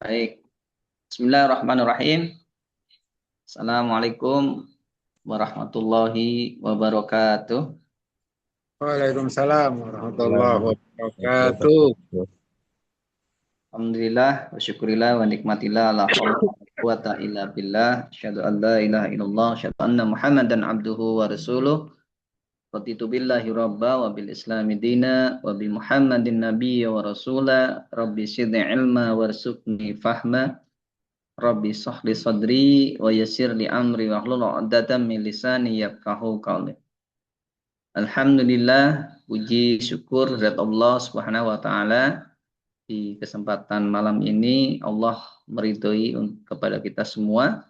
Baik, Bismillahirrahmanirrahim. Assalamualaikum warahmatullahi wabarakatuh. Waalaikumsalam warahmatullahi Warahmatullahi wabarakatuh. wabarakatuh. Alhamdulillah, wa syukurillah, wa nikmatillah, la hawla wa la quwata illa billah, asyhadu an la ilaha illallah, asyhadu anna Muhammadan abduhu wa rasuluh. Raditu billahi rabba wa bil islami dina wa bi Muhammadin nabiyya wa rasula. Rabbi zidni ilma warzuqni fahma. Rabbi sahli sadri wa yassir li amri wa hlul 'uqdatam min lisani yafqahu qawli. Alhamdulillah, puji syukur zat Allah Subhanahu wa taala di kesempatan malam ini Allah meridhoi kepada kita semua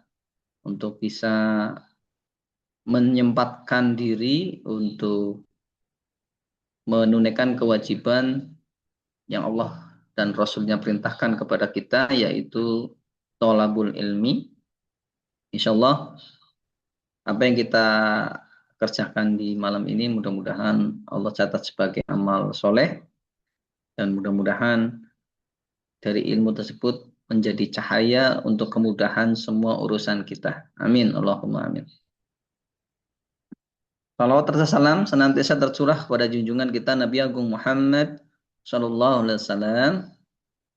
untuk bisa menyempatkan diri untuk menunaikan kewajiban yang Allah dan Rasulnya perintahkan kepada kita, yaitu thalabul ilmi. Insyaallah apa yang kita kerjakan di malam ini mudah-mudahan Allah catat sebagai amal soleh, dan mudah-mudahan dari ilmu tersebut menjadi cahaya untuk kemudahan semua urusan kita. Amin. Allahumma amin. Salawat serta salam senantiasa tercurah pada junjungan kita Nabi Agung Muhammad Sallallahu Alaihi Wasallam.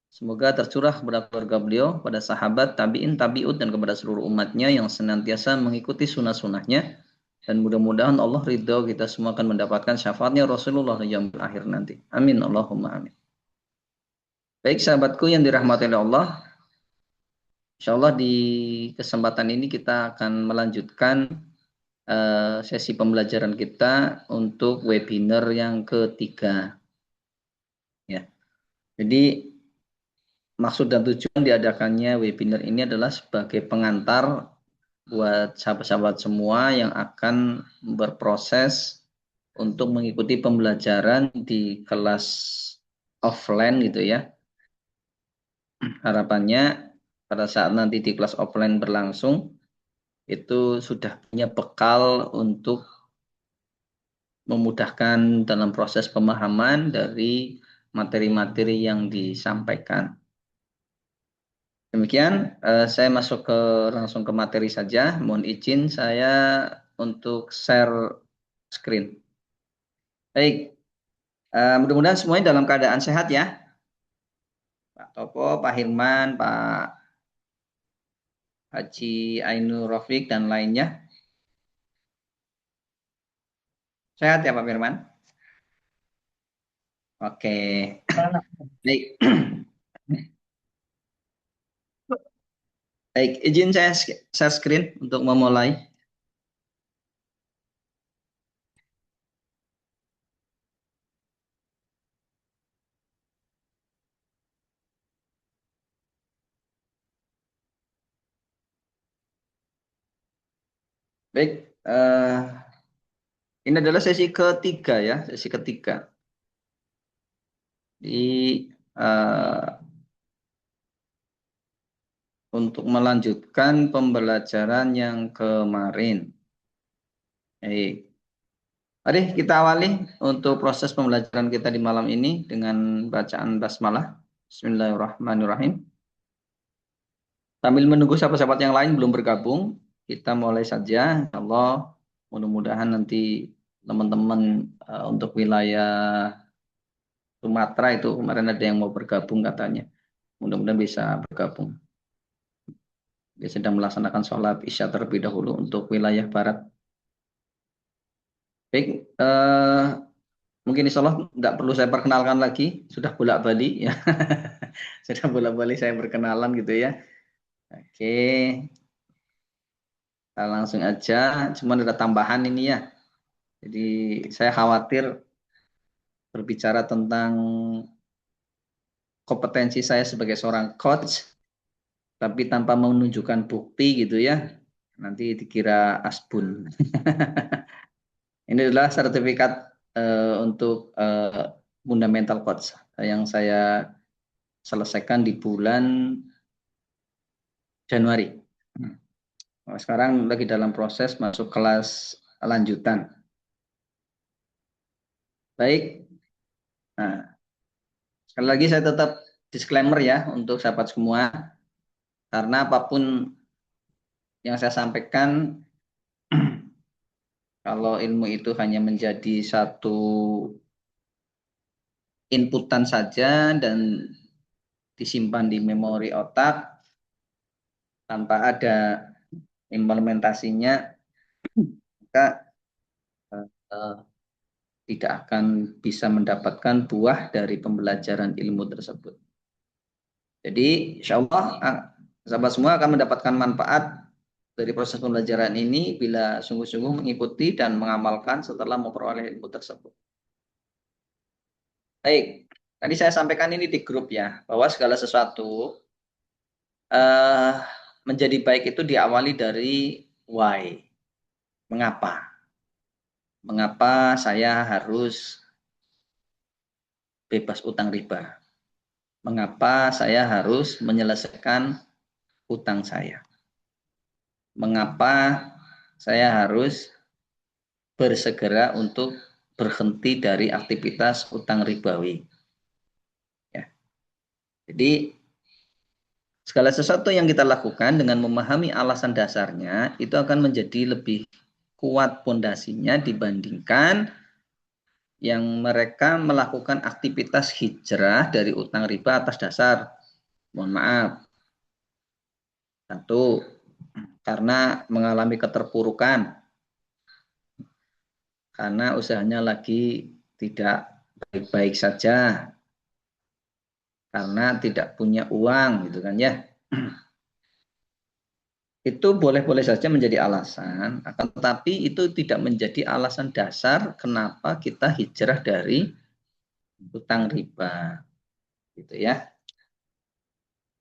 Semoga tercurah kepada keluarga beliau, pada sahabat, tabi'in, tabi'ut, dan kepada seluruh umatnya yang senantiasa mengikuti sunnah-sunnahnya. Dan mudah-mudahan Allah ridho kita semua akan mendapatkan syafaatnya Rasulullah yang akhir nanti. Amin. Allahumma amin. Baik sahabatku yang dirahmati oleh Allah, insya Allah di kesempatan ini kita akan melanjutkan sesi pembelajaran kita untuk webinar yang ketiga. Ya. Jadi maksud dan tujuan diadakannya webinar ini adalah sebagai pengantar buat sahabat-sahabat semua yang akan berproses untuk mengikuti pembelajaran di kelas offline gitu ya. Harapannya pada saat nanti di kelas offline berlangsung itu sudah punya bekal untuk memudahkan dalam proses pemahaman dari materi-materi yang disampaikan. Demikian, saya masuk langsung ke materi saja. Mohon izin saya untuk share screen. Baik, mudah-mudahan semuanya dalam keadaan sehat ya. Pak Topo, Pak Hirman, Pak Haji Ainur Rafiq, dan lainnya. Sehat ya Pak Firman? Oke. Baik. Baik, izin saya share screen untuk memulai. Baik, ini adalah sesi ketiga ya, sesi ketiga. Di untuk melanjutkan pembelajaran yang kemarin. Baik. Mari kita awali untuk proses pembelajaran kita di malam ini dengan bacaan basmalah. Bismillahirrahmanirrahim. Sambil menunggu sahabat-sahabat yang lain belum bergabung, kita mulai saja. Allah, mudah-mudahan nanti teman-teman untuk wilayah Sumatera itu kemarin ada yang mau bergabung katanya. Mudah-mudahan bisa bergabung. Dia sedang melaksanakan sholat isya terlebih dahulu untuk wilayah barat. Baik, mungkin insya Allah tidak perlu saya perkenalkan lagi, sudah bolak-balik ya. Sudah bolak-balik saya berkenalan gitu ya. Oke, kita langsung aja. Cuma ada tambahan ini ya. Jadi saya khawatir berbicara tentang kompetensi saya sebagai seorang coach, tapi tanpa menunjukkan bukti gitu ya. Nanti dikira asbun. Ini adalah sertifikat untuk fundamental coach yang saya selesaikan di bulan Januari. Nah, sekarang lagi dalam proses masuk kelas lanjutan. Baik. Nah, sekali lagi saya tetap disclaimer ya untuk sahabat semua, karena apapun yang saya sampaikan, kalau ilmu itu hanya menjadi satu inputan saja dan disimpan di memori otak tanpa ada implementasinya, maka eh, tidak akan bisa mendapatkan buah dari pembelajaran ilmu tersebut. Jadi insya Allah sahabat semua akan mendapatkan manfaat dari proses pembelajaran ini bila sungguh-sungguh mengikuti dan mengamalkan setelah memperoleh ilmu tersebut. Baik, tadi saya sampaikan ini di grup ya, bahwa segala sesuatu eh, menjadi baik itu diawali dari why. Mengapa? Mengapa saya harus bebas utang riba? Mengapa saya harus menyelesaikan utang saya? Mengapa saya harus bersegera untuk berhenti dari aktivitas utang ribawi? Ya. Jadi segala sesuatu yang kita lakukan dengan memahami alasan dasarnya itu akan menjadi lebih kuat pondasinya dibandingkan yang mereka melakukan aktivitas hijrah dari utang riba atas dasar, mohon maaf, satu, karena mengalami keterpurukan, karena usahanya lagi tidak baik-baik saja, karena tidak punya uang, gitu kan ya. Itu boleh-boleh saja menjadi alasan, akan tetapi itu tidak menjadi alasan dasar kenapa kita hijrah dari utang riba, gitu ya.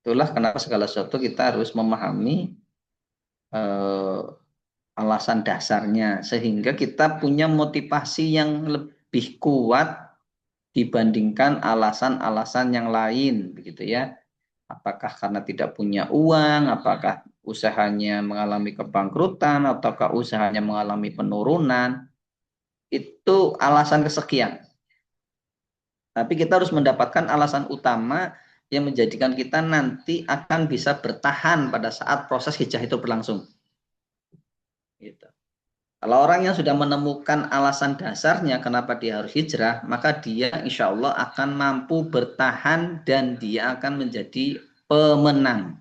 Itulah kenapa segala sesuatu kita harus memahami eh, alasan dasarnya sehingga kita punya motivasi yang lebih kuat dibandingkan alasan-alasan yang lain, begitu ya. Apakah karena tidak punya uang, apakah usahanya mengalami kebangkrutan, ataukah usahanya mengalami penurunan, itu alasan kesekian. Tapi kita harus mendapatkan alasan utama yang menjadikan kita nanti akan bisa bertahan pada saat proses hijrah itu berlangsung. Gitu. Kalau orang yang sudah menemukan alasan dasarnya kenapa dia harus hijrah, maka dia insya Allah akan mampu bertahan dan dia akan menjadi pemenang.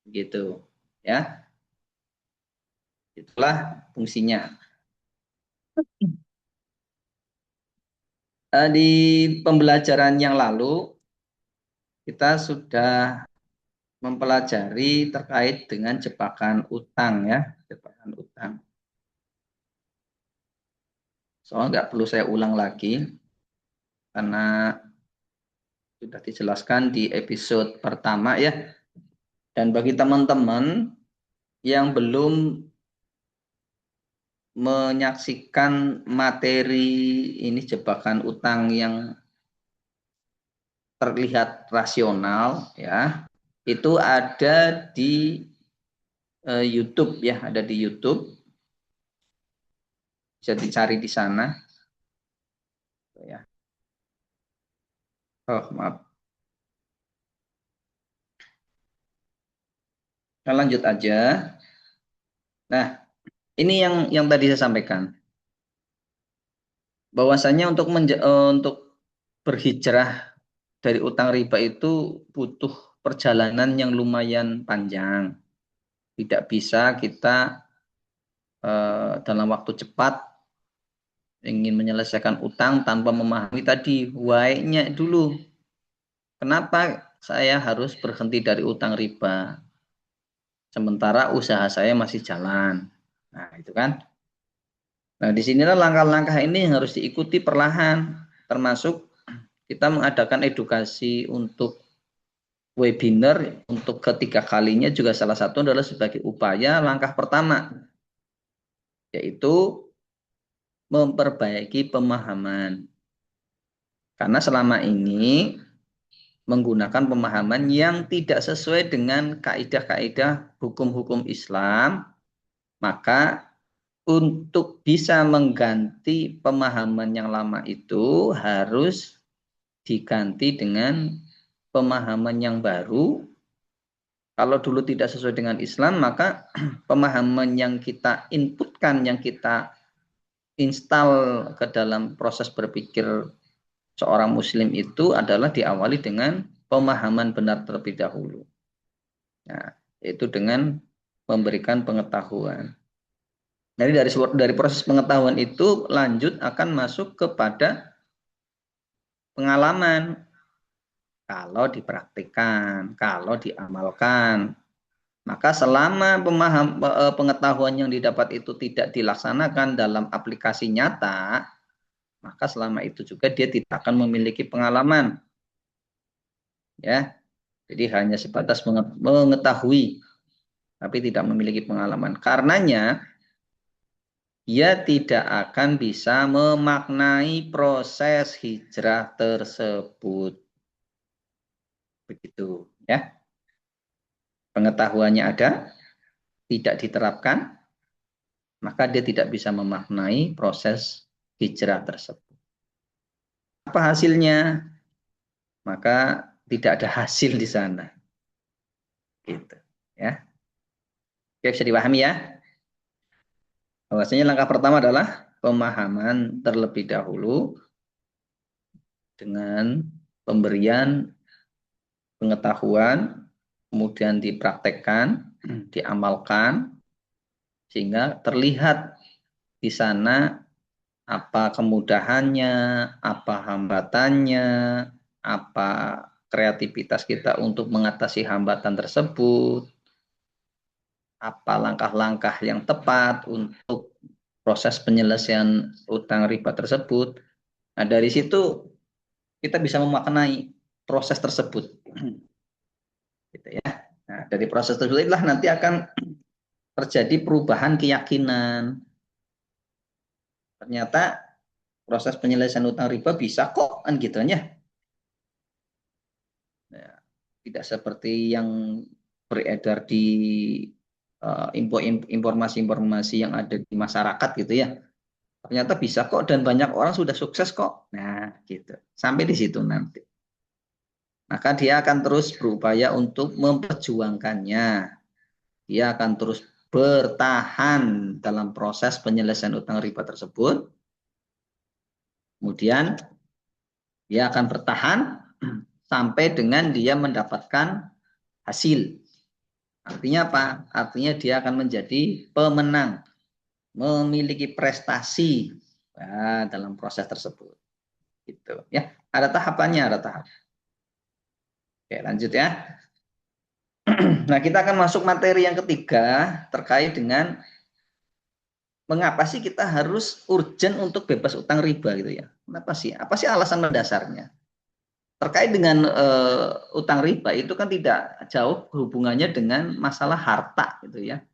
Gitu. Ya, itulah fungsinya. Di pembelajaran yang lalu kita sudah mempelajari terkait dengan jebakan utang ya, jebakan utang. Soalnya nggak perlu saya ulang lagi karena sudah dijelaskan di episode pertama ya. Dan bagi teman-teman yang belum menyaksikan materi ini jebakan utang yang terlihat rasional ya, itu ada di YouTube ya, ada di YouTube, bisa dicari di sana ya. Oh maaf, kita lanjut aja. Nah, ini yang tadi saya sampaikan bahwasanya untuk berhijrah dari utang riba itu butuh perjalanan yang lumayan panjang. Tidak bisa kita dalam waktu cepat ingin menyelesaikan utang tanpa memahami tadi why-nya dulu. Kenapa saya harus berhenti dari utang riba sementara usaha saya masih jalan. Nah, itu kan. Nah, disinilah langkah-langkah ini yang harus diikuti perlahan, termasuk kita mengadakan edukasi untuk webinar untuk ketiga kalinya juga salah satu adalah sebagai upaya langkah pertama, yaitu memperbaiki pemahaman. Karena selama ini menggunakan pemahaman yang tidak sesuai dengan kaidah-kaidah hukum-hukum Islam, maka untuk bisa mengganti pemahaman yang lama itu harus diganti dengan pemahaman yang baru. Kalau dulu tidak sesuai dengan Islam, maka pemahaman yang kita inputkan, yang kita install ke dalam proses berpikir seorang muslim itu adalah diawali dengan pemahaman benar terlebih dahulu. Nah, yaitu dengan memberikan pengetahuan. Jadi dari proses pengetahuan itu lanjut akan masuk kepada pengalaman. Kalau dipraktikkan, kalau diamalkan, maka selama pengetahuan yang didapat itu tidak dilaksanakan dalam aplikasi nyata, maka selama itu juga dia tidak akan memiliki pengalaman. Ya, jadi hanya sebatas mengetahui, tapi tidak memiliki pengalaman. Karenanya, dia tidak akan bisa memaknai proses hijrah tersebut. Begitu, ya. Pengetahuannya ada, tidak diterapkan, maka dia tidak bisa memaknai proses hijrah tersebut. Apa hasilnya? Maka tidak ada hasil di sana. Gitu, ya. Oke, bisa dipahami ya? Bahwasanya langkah pertama adalah pemahaman terlebih dahulu dengan pemberian pengetahuan, kemudian dipraktekkan, diamalkan, sehingga terlihat di sana apa kemudahannya, apa hambatannya, apa kreativitas kita untuk mengatasi hambatan tersebut, apa langkah-langkah yang tepat untuk proses penyelesaian utang riba tersebut. Nah, dari situ kita bisa memaknai proses tersebut. Gitu ya. Nah, dari proses tersebut itulah nanti akan terjadi perubahan keyakinan. Ternyata proses penyelesaian utang riba bisa kok, kan gitu ya. Nah, tidak seperti yang beredar di informasi-informasi yang ada di masyarakat gitu ya. Ternyata bisa kok dan banyak orang sudah sukses kok. Nah, gitu. Sampai di situ nanti. Maka dia akan terus berupaya untuk memperjuangkannya. Dia akan terus bertahan dalam proses penyelesaian utang riba tersebut. Kemudian dia akan bertahan sampai dengan dia mendapatkan hasil. Artinya apa? Artinya dia akan menjadi pemenang, memiliki prestasi dalam proses tersebut. Gitu ya. Ada tahapannya, ada tahap. Oke, lanjut ya. Nah, kita akan masuk materi yang ketiga terkait dengan mengapa sih kita harus urgent untuk bebas utang riba gitu ya. Kenapa sih? Apa sih alasan mendasarnya? Terkait dengan utang riba itu kan tidak jauh hubungannya dengan masalah harta gitu ya.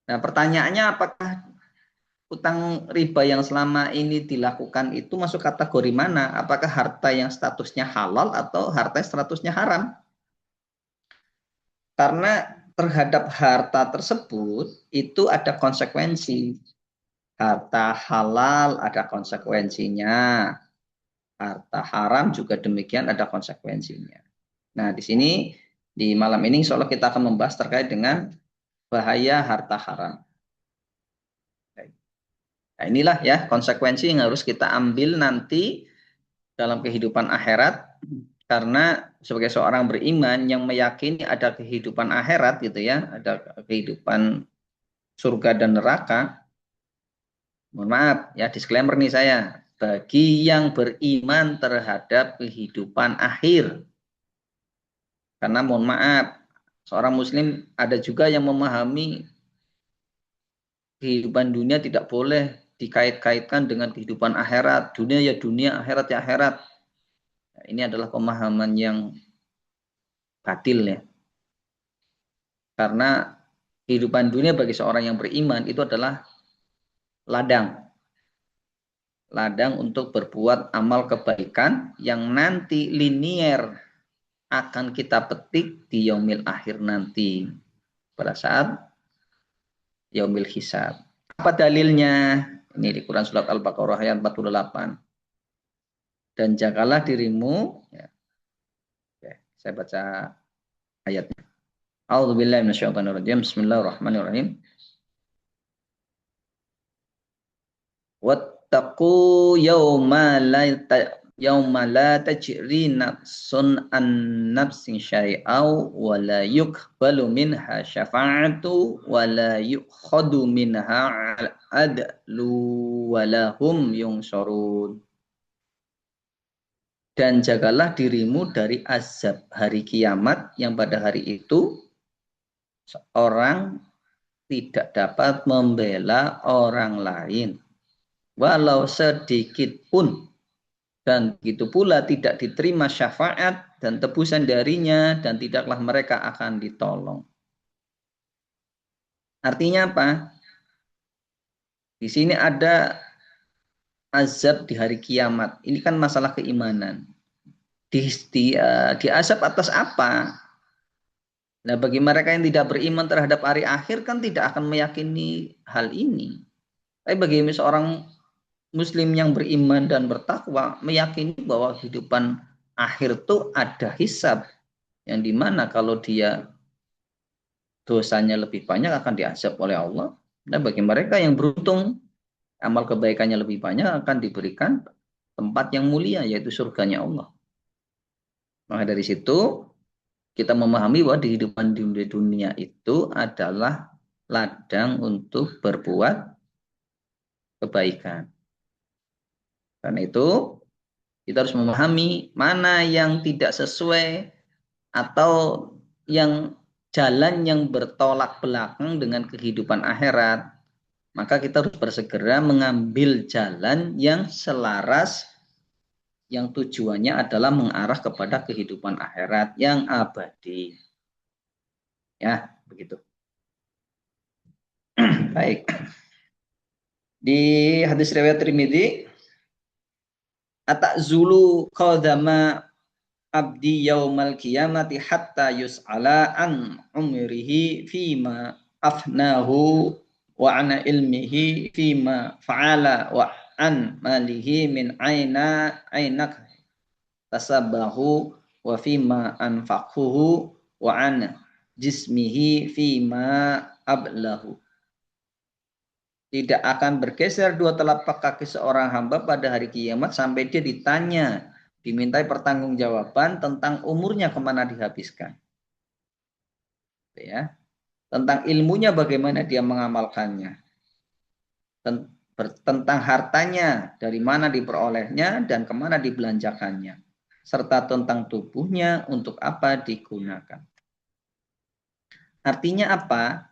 Nah, pertanyaannya apakah utang riba yang selama ini dilakukan itu masuk kategori mana? Apakah harta yang statusnya halal atau harta yang statusnya haram? Karena terhadap harta tersebut itu ada konsekuensi. Harta halal ada konsekuensinya. Harta haram juga demikian ada konsekuensinya. Nah, di sini di malam ini insya Allah kita akan membahas terkait dengan bahaya harta haram. Nah, inilah ya konsekuensi yang harus kita ambil nanti dalam kehidupan akhirat, karena sebagai seorang beriman yang meyakini ada kehidupan akhirat gitu ya, ada kehidupan surga dan neraka. Mohon maaf ya, disclaimer nih saya, bagi yang beriman terhadap kehidupan akhir. Karena mohon maaf, seorang muslim ada juga yang memahami kehidupan dunia tidak boleh dikait-kaitkan dengan kehidupan akhirat. Dunia ya dunia, akhirat ya akhirat. Nah, ini adalah pemahaman yang batil ya. Karena kehidupan dunia bagi seorang yang beriman itu adalah ladang. Ladang untuk berbuat amal kebaikan yang nanti linier akan kita petik di yaumil akhir nanti. Pada saat yaumil hisab. Apa dalilnya? Ini di Quran Surat Al-Baqarah ayat 48. Dan jagalah dirimu Saya baca ayatnya. A'udzubillahi minasyaitonirrajim. Bismillahirrahmanirrahim. Wattaqu yawma la yawma la tajri nafsun an nafsin syai'aw wa la yuqbalu minha syafa'atu wa la yukhadu minha adlu wa lahum yunsyarun. Dan jagalah dirimu dari azab hari kiamat yang pada hari itu seorang tidak dapat membela orang lain walau sedikit pun, dan begitu pula tidak diterima syafaat dan tebusan darinya, dan tidaklah mereka akan ditolong. Artinya apa? Di sini ada azab di hari kiamat. Ini kan masalah keimanan. Di azab atas apa? Nah, bagi mereka yang tidak beriman terhadap hari akhir kan tidak akan meyakini hal ini. Tapi bagi seorang Muslim yang beriman dan bertakwa meyakini bahwa kehidupan akhir itu ada hisab, yang dimana kalau dia dosanya lebih banyak akan diazab oleh Allah. Dan bagi mereka yang beruntung amal kebaikannya lebih banyak akan diberikan tempat yang mulia, yaitu surganya Allah. Maka dari situ kita memahami bahwa di kehidupan di dunia itu adalah ladang untuk berbuat kebaikan. Karena itu kita harus memahami mana yang tidak sesuai atau yang jalan yang bertolak belakang dengan kehidupan akhirat. Maka kita harus bersegera mengambil jalan yang selaras, yang tujuannya adalah mengarah kepada kehidupan akhirat yang abadi. Ya, begitu. Baik. Di hadis riwayat Tirmidzi, "Ata'zulu qadama abdi yaumal qiyamati hatta yus'ala an umrihi fima afnahu wa ana ilmihi fima fa'ala wa an malihi min ainak tasabahu wa fima anfaqhuhu wa an jismihi fima ablahu." Tidak akan bergeser dua telapak kaki seorang hamba pada hari kiamat sampai dia ditanya, dimintai pertanggungjawaban tentang umurnya kemana dihabiskan, ya, tentang ilmunya bagaimana dia mengamalkannya, tentang hartanya dari mana diperolehnya dan kemana dibelanjakannya, serta tentang tubuhnya untuk apa digunakan. Artinya apa?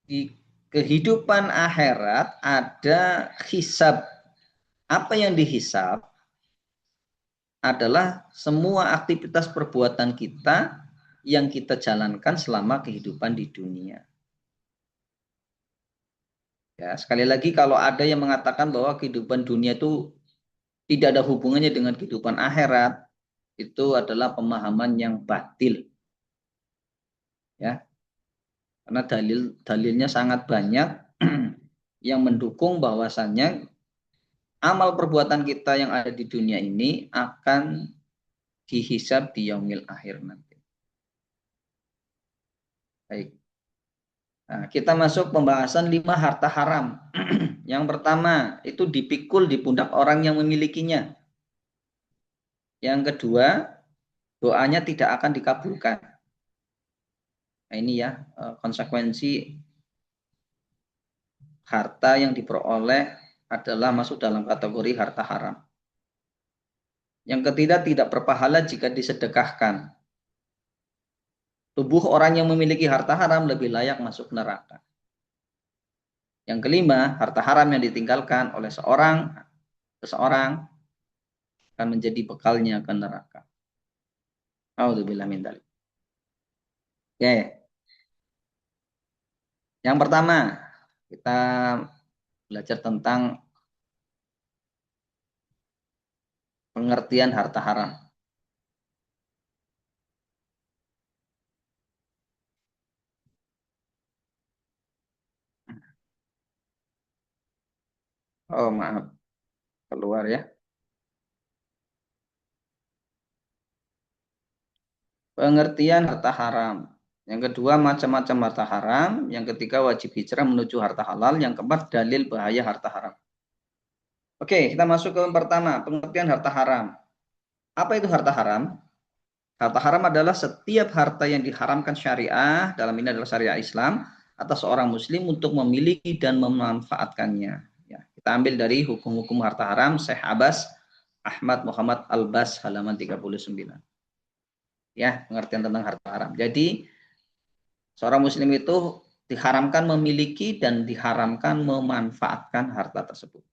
Di kehidupan akhirat ada hisab. Apa yang dihisab adalah semua aktivitas perbuatan kita yang kita jalankan selama kehidupan di dunia. Ya, sekali lagi kalau ada yang mengatakan bahwa kehidupan dunia itu tidak ada hubungannya dengan kehidupan akhirat, itu adalah pemahaman yang batil. Ya, karena dalilnya sangat banyak yang mendukung bahwasannya amal perbuatan kita yang ada di dunia ini akan dihisab di yaumil akhir nanti. Baik. Nah, kita masuk pembahasan 5 harta haram. Yang pertama, itu dipikul di pundak orang yang memilikinya. Yang kedua, doanya tidak akan dikabulkan. Nah, ini ya konsekuensi harta yang diperoleh adalah masuk dalam kategori harta haram. Yang ketiga, tidak berpahala jika disedekahkan. Tubuh orang yang memiliki harta haram lebih layak masuk neraka. Yang kelima, harta haram yang ditinggalkan oleh seseorang akan menjadi bekalnya ke neraka. A'udzubillah min dzalik. Oke. Yang pertama, kita belajar tentang pengertian harta haram. Oh, maaf, keluar ya. Pengertian harta haram. Yang kedua, macam-macam harta haram. Yang ketiga, wajib hijrah menuju harta halal. Yang keempat, dalil bahaya harta haram. Oke, kita masuk ke yang pertama, pengertian harta haram. Apa itu harta haram? Harta haram adalah setiap harta yang diharamkan syariah, dalam ini adalah syariah Islam, atas seorang muslim untuk memiliki dan memanfaatkannya. Ya, kita ambil dari hukum-hukum harta haram, Syekh Abbas Ahmad Muhammad Albas, halaman 39. Ya, pengertian tentang harta haram. Jadi, seorang muslim itu diharamkan memiliki dan diharamkan memanfaatkan harta tersebut.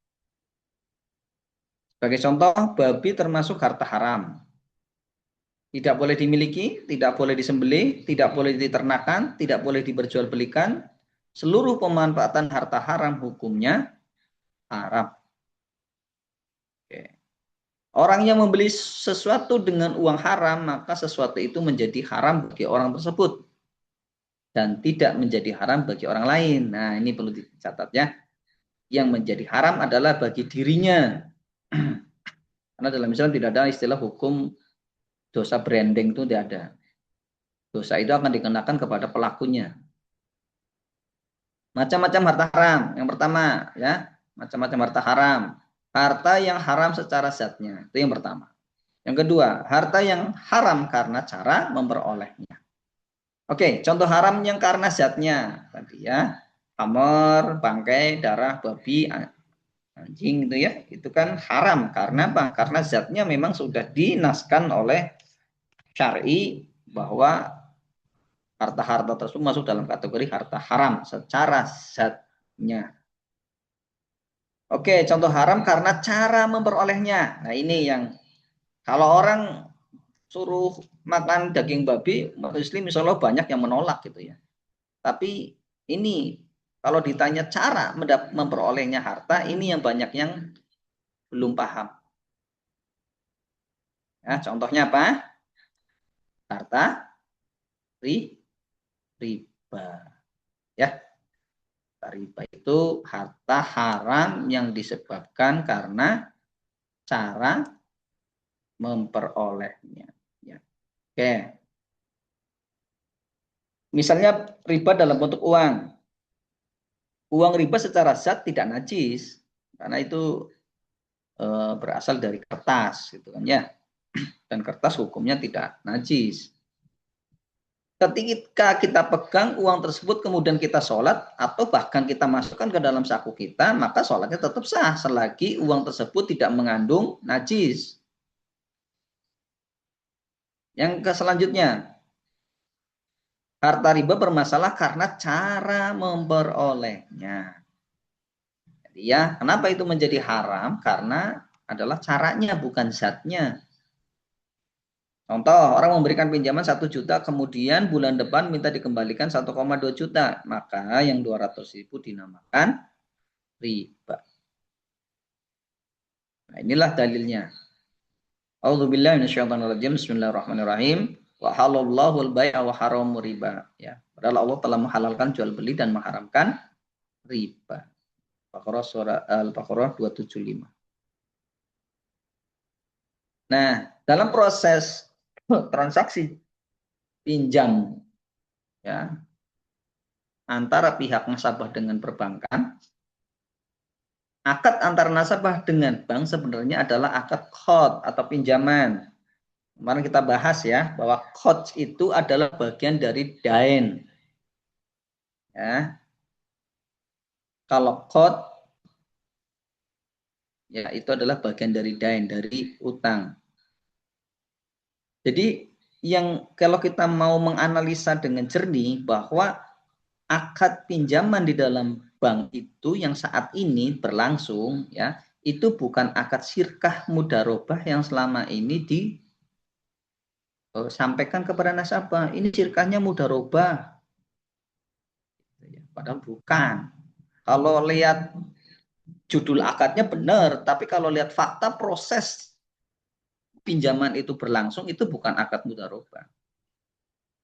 Sebagai contoh, babi termasuk harta haram. Tidak boleh dimiliki, tidak boleh disembelih, tidak boleh diternakan, tidak boleh diperjualbelikan. Seluruh pemanfaatan harta haram hukumnya haram. Oke. Orang yang membeli sesuatu dengan uang haram, maka sesuatu itu menjadi haram bagi orang tersebut dan tidak menjadi haram bagi orang lain. Nah, ini perlu dicatat ya. Yang menjadi haram adalah bagi dirinya. Karena dalam Islam tidak ada istilah hukum dosa branding, itu tidak ada. Dosa itu akan dikenakan kepada pelakunya. Macam-macam harta haram. Yang pertama, ya, macam-macam harta haram. Harta yang haram secara zatnya, itu yang pertama. Yang kedua, harta yang haram karena cara memperolehnya. Oke, contoh haram yang karena zatnya tadi ya, hammer, bangkai, darah, babi, anjing itu ya, itu kan haram karena apa? Karena zatnya memang sudah dinaskan oleh syar'i bahwa harta-harta tersebut masuk dalam kategori harta haram secara zatnya. Oke, contoh haram karena cara memperolehnya. Nah, ini yang kalau orang suruh makan daging babi, muslim misalnya banyak yang menolak gitu ya. Tapi ini kalau ditanya cara memperolehnya harta, ini yang banyak yang belum paham. Ya, contohnya apa? Harta riba. Ya, riba itu harta haram yang disebabkan karena cara memperolehnya. Ya. Oke. Misalnya riba dalam bentuk uang. Uang riba secara zat tidak najis karena itu berasal dari kertas gitu kan ya. Dan kertas hukumnya tidak najis. Ketika kita pegang uang tersebut kemudian kita sholat atau bahkan kita masukkan ke dalam saku kita, maka sholatnya tetap sah selagi uang tersebut tidak mengandung najis. Yang selanjutnya, harta riba bermasalah karena cara memperolehnya. Jadi ya, kenapa itu menjadi haram? Karena adalah caranya bukan zatnya. Contoh, orang memberikan pinjaman 1 juta, kemudian bulan depan minta dikembalikan 1,2 juta. Maka yang 200.000 dinamakan riba. Nah, inilah dalilnya. A'udzubillahi minasyaitonirrajim. Bismillahirrahmanirrahim. Wa halallahu al-bai'a wa haramu riba. Ya, padahal Allah telah menghalalkan jual beli dan mengharamkan riba. Baqarah surah Al-Baqarah 275. Nah, dalam proses transaksi pinjam ya antara pihak nasabah dengan perbankan, akad antara nasabah dengan bank sebenarnya adalah akad qard atau pinjaman. Kemarin kita bahas ya bahwa qard itu adalah bagian dari dain. Ya. Kalau qard ya itu adalah bagian dari dain, dari utang. Jadi yang kalau kita mau menganalisa dengan jernih bahwa akad pinjaman di dalam bank itu yang saat ini berlangsung ya itu bukan akad syirkah mudarobah yang selama ini disampaikan kepada nasabah. Ini syirkahnya mudarobah, padahal bukan. Kalau lihat judul akadnya benar, tapi kalau lihat fakta proses pinjaman itu berlangsung itu bukan akad mudarobah.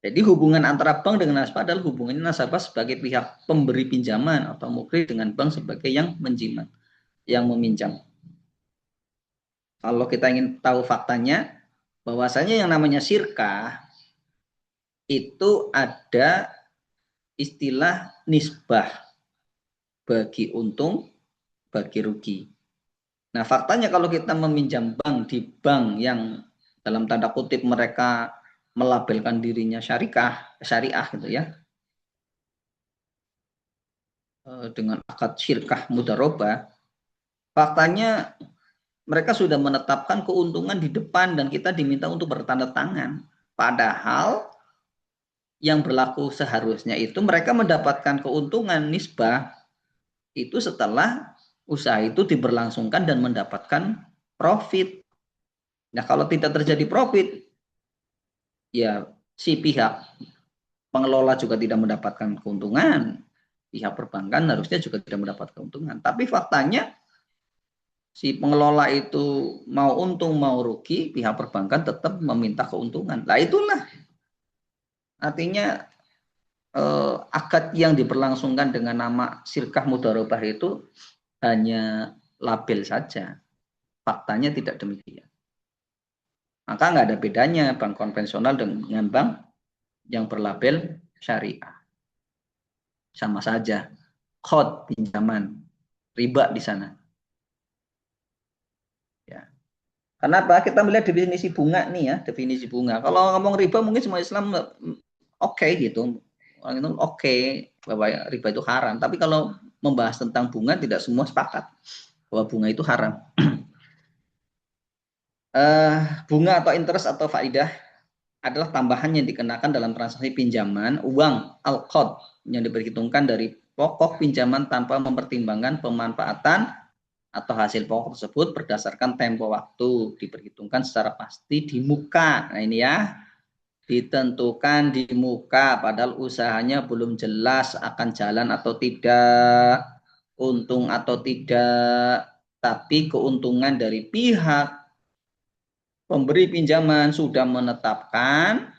Jadi hubungan antara bank dengan nasabah adalah hubungannya nasabah sebagai pihak pemberi pinjaman atau mukri dengan bank sebagai yang menjimat, yang meminjam. Kalau kita ingin tahu faktanya, bahwasanya yang namanya syirkah itu ada istilah nisbah, bagi untung, bagi rugi. Nah, faktanya kalau kita meminjam bank di bank yang dalam tanda kutip mereka melabelkan dirinya syariah gitu ya, dengan akad syirkah mudharabah, faktanya mereka sudah menetapkan keuntungan di depan dan kita diminta untuk bertanda tangan. Padahal yang berlaku seharusnya itu mereka mendapatkan keuntungan nisbah itu setelah usaha itu diberlangsungkan dan mendapatkan profit. Nah, kalau tidak terjadi profit, ya si pihak pengelola juga tidak mendapatkan keuntungan. Pihak perbankan harusnya juga tidak mendapat keuntungan. Tapi faktanya si pengelola itu mau untung mau rugi, pihak perbankan tetap meminta keuntungan. Nah, itulah artinya akad yang diberlangsungkan dengan nama sirkah mudharabah itu hanya label saja. Faktanya tidak demikian. Maka nggak ada bedanya bank konvensional dengan bank yang berlabel syariah. Sama saja. Qad pinjaman, riba di sana. Ya. Kenapa? Kita melihat definisi bunga nih ya, definisi bunga. Kalau ngomong riba mungkin semua Islam oke gitu. Orang itu oke bahwa riba itu haram. Tapi kalau membahas tentang bunga tidak semua sepakat bahwa bunga itu haram. Bunga atau interest atau faidah adalah tambahan yang dikenakan dalam transaksi pinjaman uang al-qad yang diperhitungkan dari pokok pinjaman tanpa mempertimbangkan pemanfaatan atau hasil pokok tersebut berdasarkan tempo waktu, diperhitungkan secara pasti di muka. Nah ini ya, ditentukan di muka padahal usahanya belum jelas akan jalan atau tidak, untung atau tidak, tapi keuntungan dari pihak pemberi pinjaman sudah menetapkan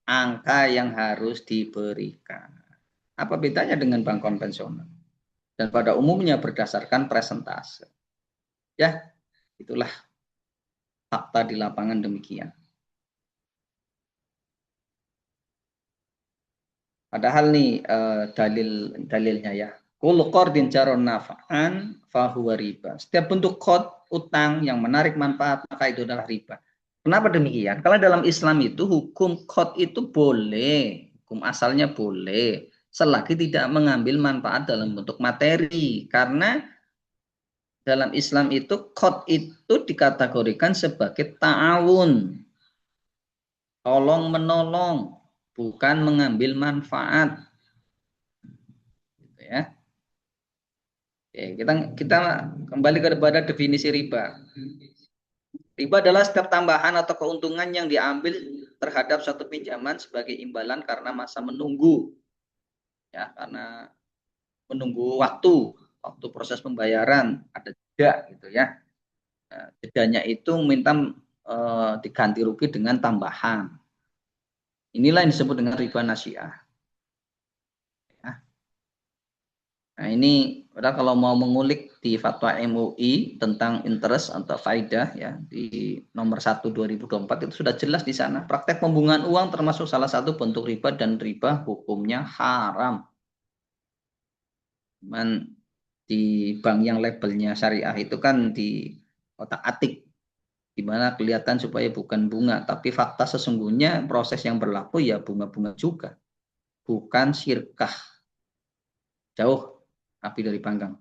angka yang harus diberikan. Apa bedanya dengan bank konvensional? Dan pada umumnya berdasarkan presentase. Ya, itulah fakta di lapangan demikian. Padahal nih dalilnya ya. Kul qardin jaron nafa'an fahuwa riba. Setiap bentuk qard utang yang menarik manfaat maka itu adalah riba. Kenapa demikian? Kalau dalam Islam itu hukum qard itu boleh, hukum asalnya boleh, selagi tidak mengambil manfaat dalam bentuk materi. Karena dalam Islam itu qard itu dikategorikan sebagai ta'awun, tolong menolong, bukan mengambil manfaat. Gitu ya. Oke, kita kembali kepada definisi riba. Riba adalah setiap tambahan atau keuntungan yang diambil terhadap suatu pinjaman sebagai imbalan karena masa menunggu, ya, karena menunggu waktu proses pembayaran ada jeda gitu ya. Nah, jedanya itu minta diganti rugi dengan tambahan. Inilah yang disebut dengan riba nasiah. Ya. Nah ini kalau mau mengulik di fatwa MUI tentang interest atau faidah ya di nomor 1 2024 itu sudah jelas di sana. Praktek pembungaan uang termasuk salah satu bentuk riba dan riba hukumnya haram. Cuman di bank yang labelnya syariah itu kan di otak atik di mana kelihatan supaya bukan bunga, tapi fakta sesungguhnya proses yang berlaku ya bunga-bunga juga, bukan syirkah. Jauh api dari panggang.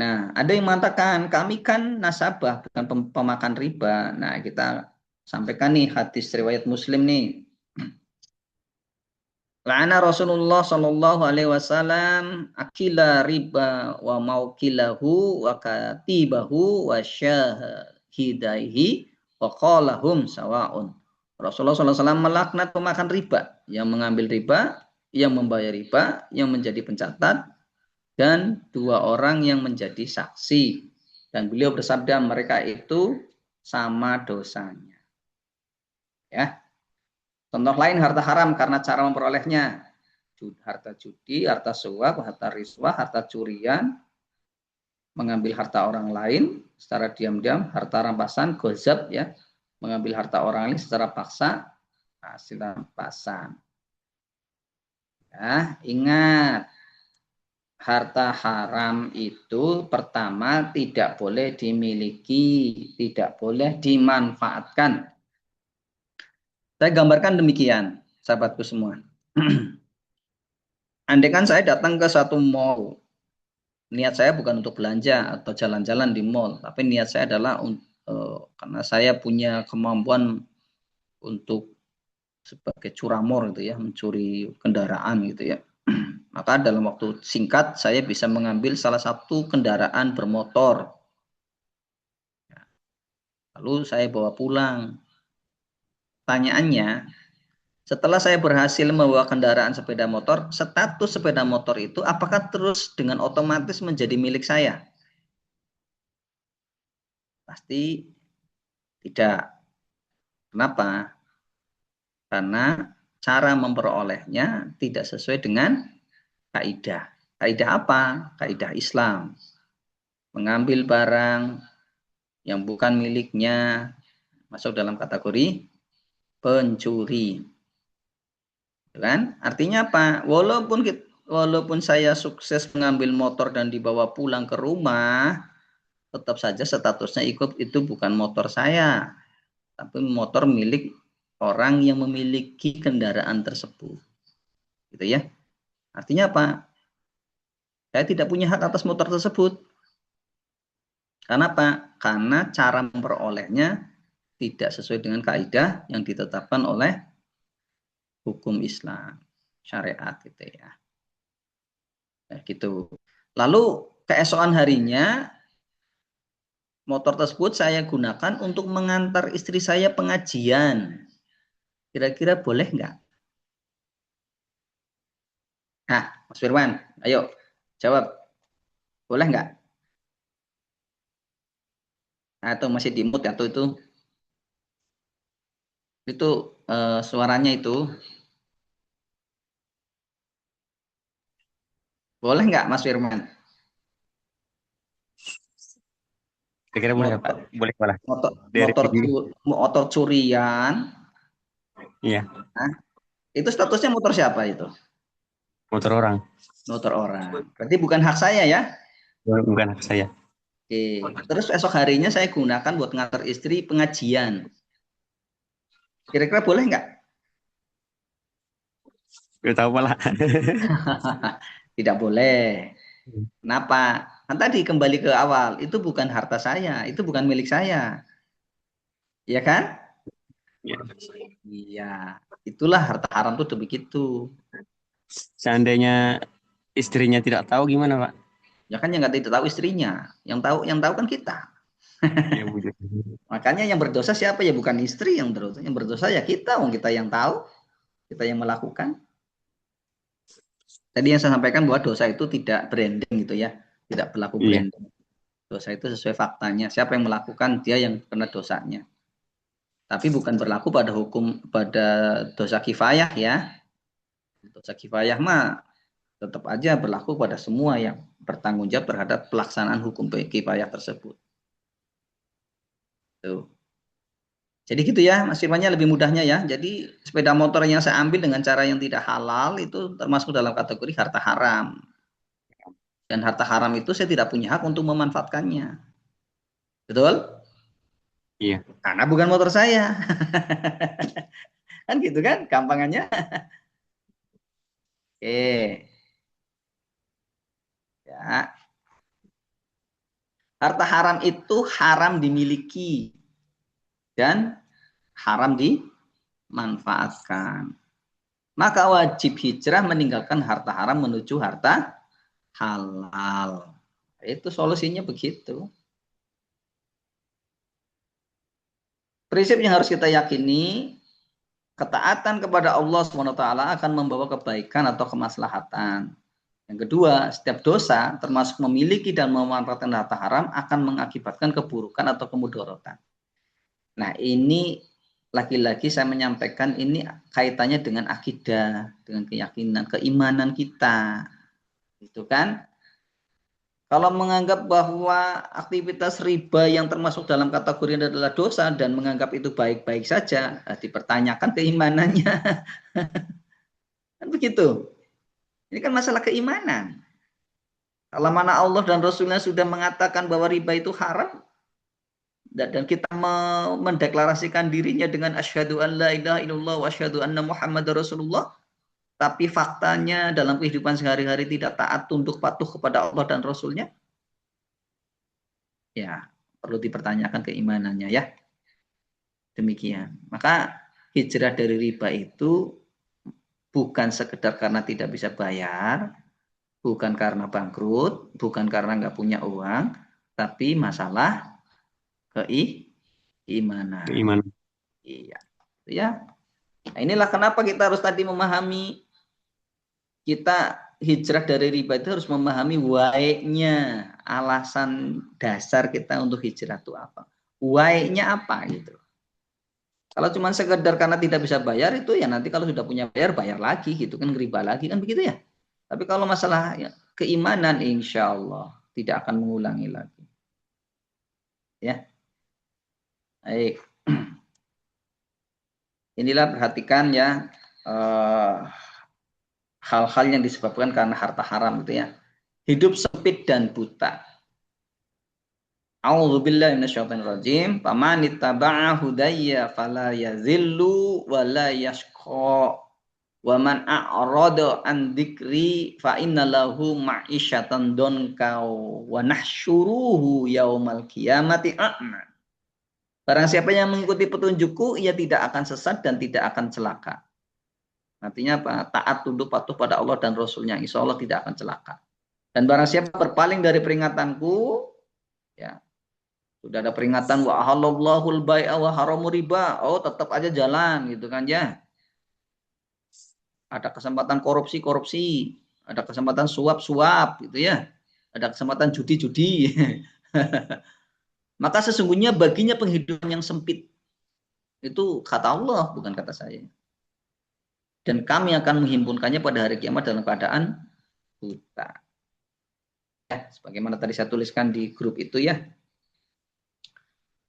Nah, ada yang mengatakan kami kan nasabah bukan pemakan riba. Nah, kita sampaikan nih hadis riwayat Muslim nih. La'ana Rasulullah sallallahu alaihi wasallam akila riba wa maukilahu wa katibahu wa syahidaihi wa qalahum sawa'un. Rasulullah sallallahu alaihi wasallam melaknat pemakan riba, yang mengambil riba, yang membayar riba, yang menjadi pencatat, dan dua orang yang menjadi saksi. Dan beliau bersabda mereka itu sama dosanya. Ya. Contoh lain harta haram karena cara memperolehnya. Harta judi, harta suap, harta riswah, harta curian, mengambil harta orang lain secara diam-diam, harta rampasan, gozab ya, mengambil harta orang lain secara paksa. hasil rampasan. Ya, ingat, harta haram itu pertama tidak boleh dimiliki, tidak boleh dimanfaatkan. Saya gambarkan demikian, sahabatku semua. Andai kan saya datang ke satu mall, niat saya bukan untuk belanja atau jalan-jalan di mall, tapi niat saya adalah karena saya punya kemampuan untuk sebagai curamor gitu ya, mencuri kendaraan gitu ya. Maka dalam waktu singkat saya bisa mengambil salah satu kendaraan bermotor. Lalu saya bawa pulang. Pertanyaannya, setelah saya berhasil membawa kendaraan sepeda motor, status sepeda motor itu apakah terus dengan otomatis menjadi milik saya? Pasti tidak. Kenapa? Karena cara memperolehnya tidak sesuai dengan kaidah. Kaidah apa? Kaidah Islam. Mengambil barang yang bukan miliknya masuk dalam kategori pencuri. Kan? Artinya apa? Walaupun saya sukses mengambil motor dan dibawa pulang ke rumah, tetap saja statusnya itu bukan motor saya, tapi motor milik orang yang memiliki kendaraan tersebut. Gitu ya. Artinya apa? Saya tidak punya hak atas motor tersebut. Karena apa? Karena cara memperolehnya tidak sesuai dengan kaidah yang ditetapkan oleh hukum Islam, syariat gitu ya. Nah, gitu. Lalu keesokan harinya motor tersebut saya gunakan untuk mengantar istri saya pengajian. Kira-kira boleh nggak? Nah, Mas Firman, ayo jawab. Boleh nggak? Atau masih di mute atau itu suaranya itu boleh nggak Mas Firman? Kira-kira boleh Pak? Motor Boleh malah. motor Dari motor segi, motor curian. iya, Nah, itu statusnya motor siapa itu? motor orang. Motor orang. Berarti bukan hak saya ya? Bukan hak saya. Oke. Terus esok harinya saya gunakan buat ngantar istri pengajian. Kira-kira boleh nggak? Udah tahu malah. Tidak boleh. Kenapa? Kan tadi kembali ke awal, itu bukan harta saya, itu bukan milik saya. Iya kan? Ya. Iya. Itulah harta haram tuh begitu. Seandainya istrinya tidak tahu gimana Pak? Ya kan yang nggak tidak tahu istrinya, yang tahu kan kita. Ya wujud. Makanya yang berdosa siapa ya, bukan istri yang berdosa, ya kita, wong kita yang tahu, kita yang melakukan. Tadi yang saya sampaikan bahwa dosa itu tidak branding gitu ya, tidak berlaku Iya. branding. Dosa itu sesuai faktanya, siapa yang melakukan dia yang kena dosanya. Tapi bukan berlaku pada dosa kifayah ya. Dosa kifayah mah tetap aja berlaku pada semua yang bertanggung jawab terhadap pelaksanaan hukum kifayah tersebut. Tuh. Jadi gitu ya, Mas Firmannya lebih mudahnya ya. Jadi sepeda motor yang saya ambil dengan cara yang tidak halal itu termasuk dalam kategori harta haram. Dan harta haram itu saya tidak punya hak untuk memanfaatkannya. Betul? Iya. Karena bukan motor saya. Kan gitu kan gampangannya. Oke. Ya. Harta haram itu haram dimiliki dan haram dimanfaatkan. Maka wajib hijrah meninggalkan harta haram menuju harta halal. Itu solusinya begitu. Prinsip yang harus kita yakini, ketaatan kepada Allah SWT akan membawa kebaikan atau kemaslahatan. Yang kedua, setiap dosa termasuk memiliki dan memanfaatkan harta haram akan mengakibatkan keburukan atau kemudorotan. Nah, ini lagi-lagi saya menyampaikan ini kaitannya dengan akidah, dengan keyakinan, keimanan kita. Itu kan? Kalau menganggap bahwa aktivitas riba yang termasuk dalam kategori adalah dosa dan menganggap itu baik-baik saja, dipertanyakan keimanannya. Kan begitu. Ini kan masalah keimanan. Kalau mana Allah dan Rasulnya sudah mengatakan bahwa riba itu haram, dan kita mendeklarasikan dirinya dengan asyhadu an la ilaha illallah wa asyhadu anna muhammadar rasulullah, tapi faktanya dalam kehidupan sehari-hari tidak taat tunduk patuh kepada Allah dan Rasulnya, ya perlu dipertanyakan keimanannya ya. Demikian. Maka hijrah dari riba itu bukan sekedar karena tidak bisa bayar, bukan karena bangkrut, bukan karena nggak punya uang, tapi masalah keimanan. Keimanan. Iya, ya. Nah, inilah kenapa kita harus tadi memahami, kita hijrah dari riba itu harus memahami why-nya, alasan dasar kita untuk hijrah itu apa. Why-nya apa gitu. Kalau cuma sekedar karena tidak bisa bayar itu ya nanti kalau sudah punya bayar lagi gitu kan, riba lagi kan begitu ya. Tapi kalau masalah ya, keimanan insya Allah tidak akan mengulangi lagi. Ya, baik. Inilah perhatikan ya hal-hal yang disebabkan karena harta haram itu ya. Hidup sempit dan buta. A'udzubillahi minasyaitonirrajim. Faman ittaba'a hudayya fala yazillu wa la yashqa. Wa man a'rada an dzikri fa innalahu ma'isyatan donka wa nahsyuruhu yaumal qiyamati a'ma. Barang siapa yang mengikuti petunjukku, ia tidak akan sesat dan tidak akan celaka. Artinya apa? Taat tunduk patuh pada Allah dan Rasulnya, insya Allah tidak akan celaka. Dan barang siapa berpaling dari peringatanku, ya sudah ada peringatan wa ahallallahul bai'a wa haramu riba, oh tetap aja jalan gitu kan ya. Ada kesempatan korupsi, ada kesempatan suap gitu ya. Ada kesempatan judi. Maka sesungguhnya baginya penghidupan yang sempit. Itu kata Allah, bukan kata saya. Dan kami akan menghimpunkannya pada hari kiamat dalam keadaan buta. Ya, sebagaimana tadi saya tuliskan di grup itu ya,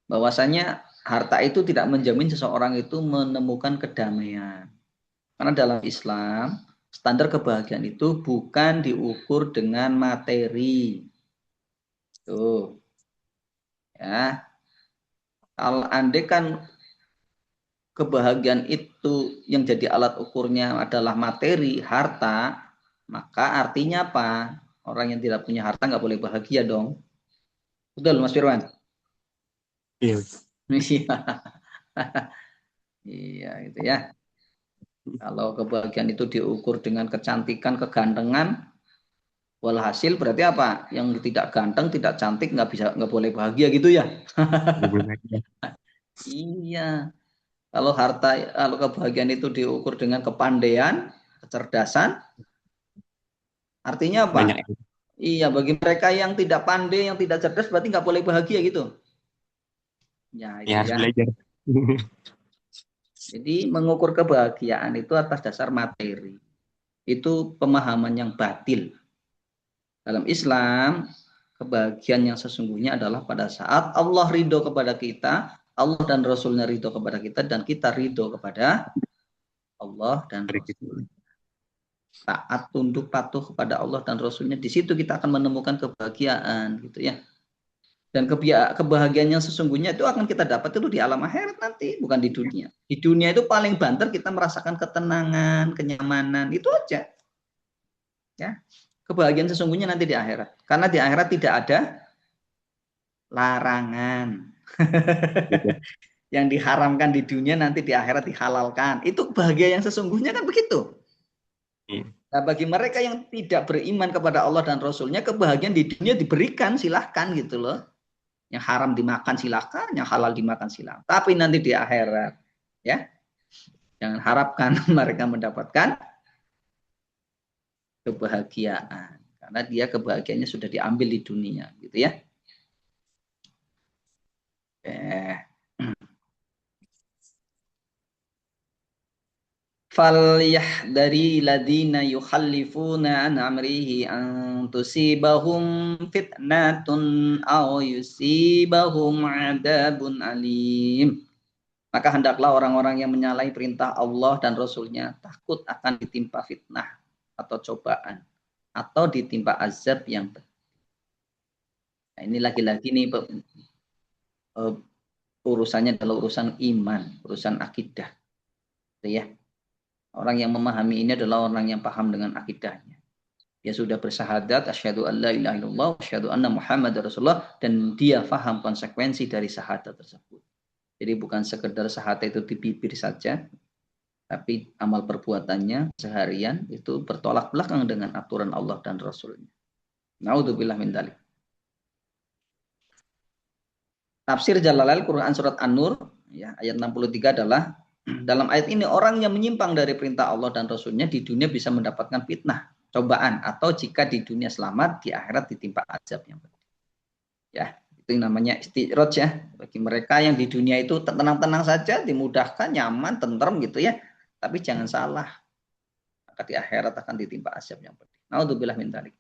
bahwasanya harta itu tidak menjamin seseorang itu menemukan kedamaian. Karena dalam Islam, standar kebahagiaan itu bukan diukur dengan materi. Tuh. Ya. Kalau andai kan kebahagiaan itu yang jadi alat ukurnya adalah materi, harta, maka artinya apa? Orang yang tidak punya harta nggak boleh bahagia dong. Betul, Mas Firwan? Iya. Iya, gitu ya. Kalau kebahagiaan itu diukur dengan kecantikan, kegantengan, walhasil berarti apa? Yang tidak ganteng, tidak cantik, nggak boleh bahagia gitu ya? Iya. Kalau kebahagiaan itu diukur dengan kepandaian, kecerdasan, artinya Banyak apa? yang Iya, bagi mereka yang tidak pandai, yang tidak cerdas, berarti nggak boleh bahagia gitu. Ya, itu harus ya. belajar. Jadi mengukur kebahagiaan itu atas dasar materi. Itu pemahaman yang batil. Dalam Islam, kebahagiaan yang sesungguhnya adalah pada saat Allah ridho kepada kita, Allah dan Rasulnya ridho kepada kita, dan kita ridho kepada Allah dan Rasul. Taat tunduk patuh kepada Allah dan Rasulnya, di situ kita akan menemukan kebahagiaan gitu ya. Dan kebahagiaan yang sesungguhnya itu akan kita dapat itu di alam akhirat nanti, bukan di dunia. Di dunia itu paling banter kita merasakan ketenangan, kenyamanan, itu aja. Ya. Kebahagiaan sesungguhnya nanti di akhirat. Karena di akhirat tidak ada larangan. Yang diharamkan di dunia nanti di akhirat dihalalkan. Itu bahagia yang sesungguhnya kan begitu. Nah, bagi mereka yang tidak beriman kepada Allah dan Rasulnya, kebahagiaan di dunia diberikan, silahkan gitu loh. Yang haram dimakan silahkan, yang halal dimakan silahkan. Tapi nanti di akhirat, ya, jangan harapkan mereka mendapatkan kebahagiaan. Karena dia kebahagiaannya sudah diambil di dunia, gitu ya. Falyahdari ladina yukhallifuna an amrihi an tusibahum fitnatun aw yusibahum adzabun alim. Maka hendaklah orang-orang yang menyalahi perintah Allah dan Rasul-Nya takut akan ditimpa fitnah atau cobaan atau ditimpa azab yang berat. Nah, ini lagi-lagi nih urusannya adalah urusan iman, urusan akidah. Ya. Orang yang memahami ini adalah orang yang paham dengan akidahnya. Dia sudah bersahadat asyhadu an la ilaha illallah wa asyhadu anna muhammadar rasulullah, dan dia paham konsekuensi dari syahadat tersebut. Jadi bukan sekedar syahadat itu di bibir saja, tapi amal perbuatannya seharian itu bertolak belakang dengan aturan Allah dan Rasulnya. Naudzubillah min dzalik. Tafsir Jalalain Quran surat An-Nur ya, ayat 63 adalah dalam ayat ini orang yang menyimpang dari perintah Allah dan Rasulnya di dunia bisa mendapatkan fitnah, cobaan, atau jika di dunia selamat, di akhirat ditimpa azab yang pedih. Ya, itu yang namanya istidraj ya. Bagi mereka yang di dunia itu tenang-tenang saja, dimudahkan, nyaman, tentrem gitu ya. Tapi jangan salah, maka di akhirat akan ditimpa azab yang pedih. Naudzubillah min dzalik.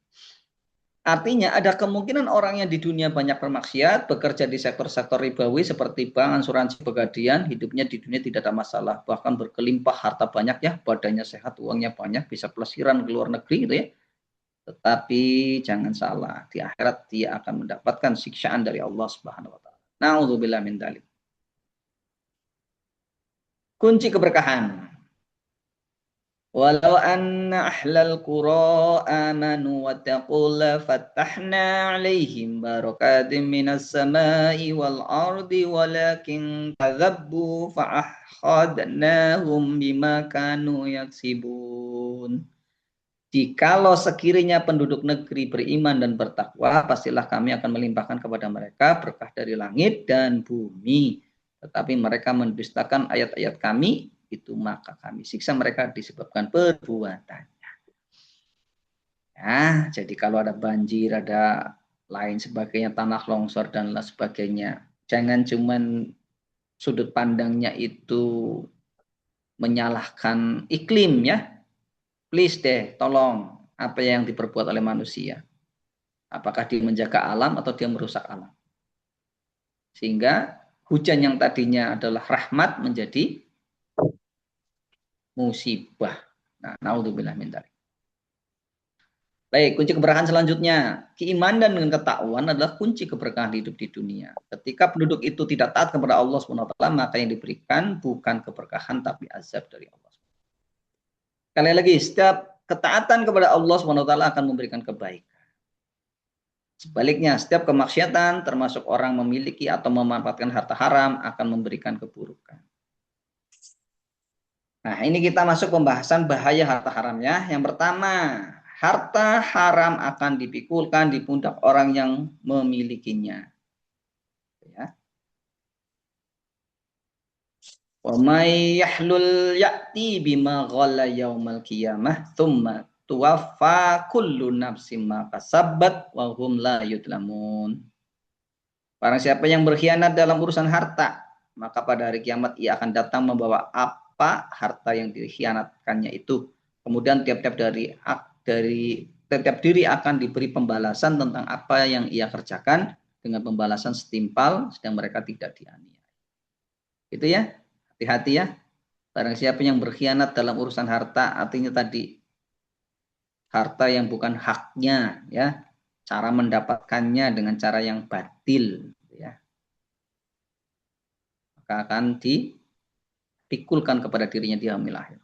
Artinya ada kemungkinan orang yang di dunia banyak bermaksiat, bekerja di sektor-sektor ribawi seperti bank, asuransi, pegadaian, hidupnya di dunia tidak ada masalah, bahkan berkelimpah harta banyak ya, badannya sehat, uangnya banyak, bisa pelesiran ke luar negeri gitu ya. Tetapi jangan salah, di akhirat dia akan mendapatkan siksaan dari Allah Subhanahu wa taala. Nauzubillah min dzalik. Kunci keberkahan. Walau anna ahlal qura amanu wa taqul fatahna alaihim barakatim minas samai wal ardi walakin kadzabbu fa akhadnahum bima kanu yaksibun. Jikalau sekiranya penduduk negeri beriman dan bertakwa, pastilah kami akan melimpahkan kepada mereka berkah dari langit dan bumi. Tetapi mereka mendustakan ayat-ayat kami, itu maka kami siksa mereka disebabkan perbuatannya. Ya, jadi kalau ada banjir, ada lain sebagainya, tanah longsor dan lain sebagainya, jangan cuman sudut pandangnya itu menyalahkan iklim ya. Please deh, tolong apa yang diperbuat oleh manusia. Apakah dia menjaga alam atau dia merusak alam. Sehingga hujan yang tadinya adalah rahmat menjadi musibah. Nah, naudzubillah min dzalik. Baik, kunci keberkahan selanjutnya. Keimanan dengan ketakwaan adalah kunci keberkahan hidup di dunia. Ketika penduduk itu tidak taat kepada Allah SWT, maka yang diberikan bukan keberkahan tapi azab dari Allah. Sekali lagi, setiap ketaatan kepada Allah SWT akan memberikan kebaikan. Sebaliknya, setiap kemaksiatan termasuk orang memiliki atau memanfaatkan harta haram akan memberikan keburukan. Nah, ini kita masuk pembahasan bahaya harta haramnya. Yang pertama, harta haram akan dipikulkan di pundak orang yang memilikinya. Ya. Wa may yahlul ya'ti bima ghalla yaumal qiyamah tsumma tuwaffa kullu nafsin ma kasabat wa hum la yudlamun. Barang siapa yang berkhianat dalam urusan harta, maka pada hari kiamat ia akan datang membawa apa harta yang dikhianatkannya itu. Kemudian tiap-tiap diri akan diberi pembalasan tentang apa yang ia kerjakan dengan pembalasan setimpal, sedang mereka tidak dianiaya. Itu ya, hati-hati ya. Barang siapa yang berkhianat dalam urusan harta, artinya tadi harta yang bukan haknya, ya, cara mendapatkannya dengan cara yang batil, ya, maka akan dipikulkan kepada dirinya di yaumil akhir.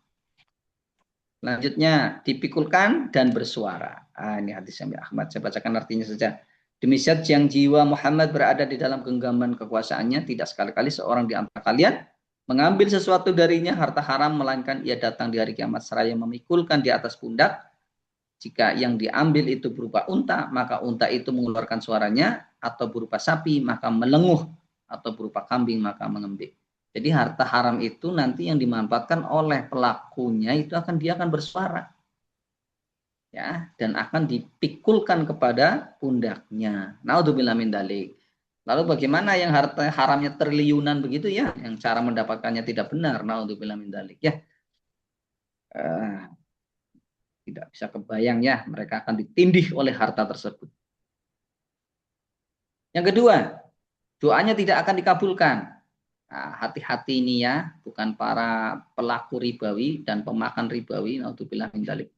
Selanjutnya, dipikulkan dan bersuara. Ini hadis Syami Ahmad, saya bacakan artinya saja. Demi zat yang jiwa Muhammad berada di dalam genggaman kekuasaannya, tidak sekali-kali seorang di antara kalian mengambil sesuatu darinya harta haram, melainkan ia datang di hari kiamat seraya memikulkan di atas pundak. Jika yang diambil itu berupa unta, maka unta itu mengeluarkan suaranya, atau berupa sapi, maka melenguh, atau berupa kambing, maka mengembik. Jadi harta haram itu nanti yang dimanfaatkan oleh pelakunya itu dia akan bersuara. Ya, dan akan dipikulkan kepada pundaknya. Naudzubillah min dzalik. Lalu bagaimana yang harta haramnya triliunan begitu ya, yang cara mendapatkannya tidak benar, naudzubillah min dzalik ya. tidak bisa kebayang ya, mereka akan ditindih oleh harta tersebut. Yang kedua, doanya tidak akan dikabulkan. Nah, hati-hati ini ya, bukan para pelaku ribawi dan pemakan ribawi, naudzubillah min dzalik.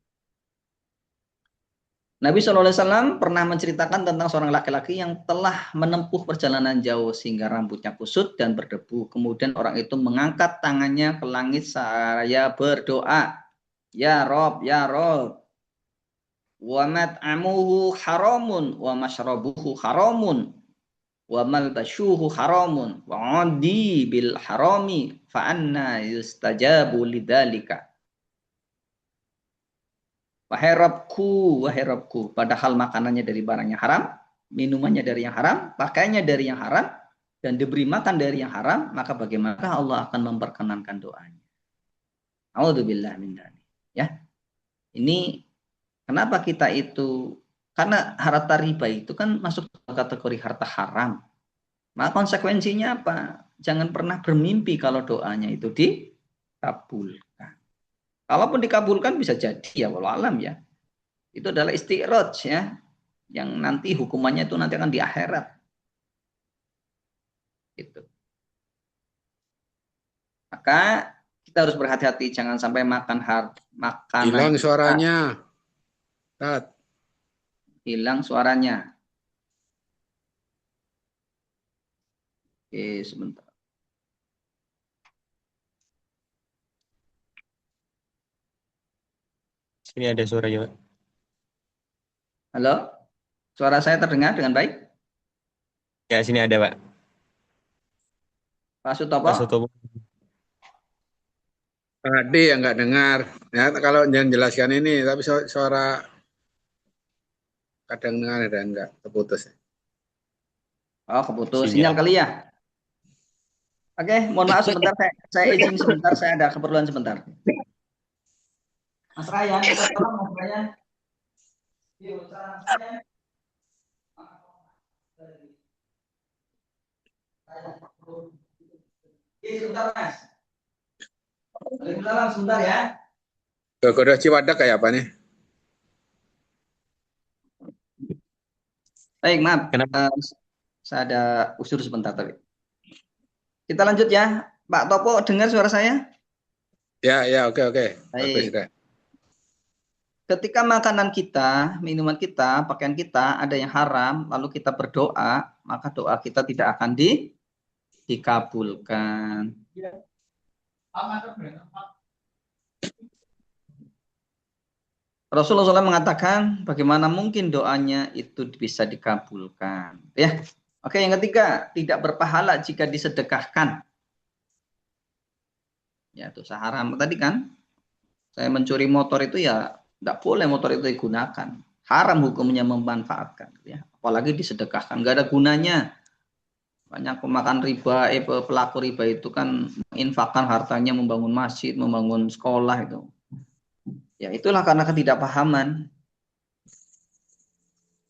Nabi SAW pernah menceritakan tentang seorang laki-laki yang telah menempuh perjalanan jauh sehingga rambutnya kusut dan berdebu. Kemudian orang itu mengangkat tangannya ke langit, saya berdoa, ya Rob, ya Rob, wa mat'amuhu haramun, wa mashrabuhu haramun, wa malbashuhu haramun, wa adi bil harami, fa anna yustajabu lidzalika. Wahai Robku, padahal makanannya dari barang yang haram, minumannya dari yang haram, pakaiannya dari yang haram, dan diberi makan dari yang haram, maka bagaimana Allah akan memperkenankan doanya? A'udzubillah min dzalik. Ya, ini kenapa kita itu, karena harta riba itu kan masuk kategori harta haram. Maka konsekuensinya apa? Jangan pernah bermimpi kalau doanya itu dikabulkan. Kalaupun dikabulkan bisa jadi ya, walau alam ya. Itu adalah istiraj ya, yang nanti hukumannya itu nanti akan di akhirat. Gitu. Maka kita harus berhati-hati jangan sampai makan makanan. Hilang suaranya. Tat. Hilang suaranya. Oke, sebentar. Sini ada suaranya, Pak. Halo? Suara saya terdengar dengan baik? Ya, sini ada, Pak. Pak Sutopo? Pak Sutopo. Tadi yang nggak dengar. Ya, kalau jangan jelaskan ini, tapi suara kadang dengar ada enggak terputus. Oh, keputus sinyal kali ya. Oke, mohon maaf sebentar, saya izin sebentar, saya ada keperluan sebentar. Mas Ryan, tolong Mas Ryan. Sebentar Mas. Sebentar ya. Goda Ciwadak kayak apa nih? Baik, maaf. Saya ada usur sebentar tapi. Kita lanjut ya. Pak Topo, dengar suara saya? Ya, oke. Baik. Bagus, ketika makanan kita, minuman kita, pakaian kita ada yang haram, lalu kita berdoa, maka doa kita tidak akan dikabulkan. Rasulullah SAW mengatakan bagaimana mungkin doanya itu bisa dikabulkan. Ya, oke. Yang ketiga, tidak berpahala jika disedekahkan. Ya, dosa haram tadi kan. Saya mencuri motor itu ya tidak boleh motor itu digunakan. Haram hukumnya memanfaatkan. Ya, apalagi disedekahkan, nggak ada gunanya. Banyak pemakan riba, pelaku riba itu kan menginfakkan hartanya membangun masjid, membangun sekolah itu. Ya itulah karena ketidakpahaman,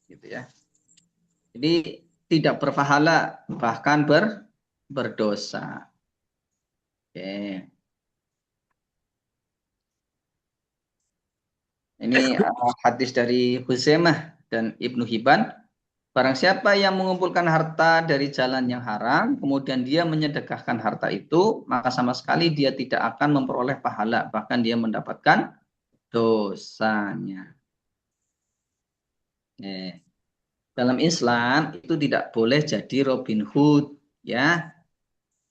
gitu ya. Jadi tidak berpahala bahkan berdosa. Oke. Ini hadis dari Huzaimah dan Ibnu Hibban. Barang siapa yang mengumpulkan harta dari jalan yang haram, kemudian dia menyedekahkan harta itu, maka sama sekali dia tidak akan memperoleh pahala, bahkan dia mendapatkan dosanya. Dalam Islam itu tidak boleh jadi Robin Hood, ya,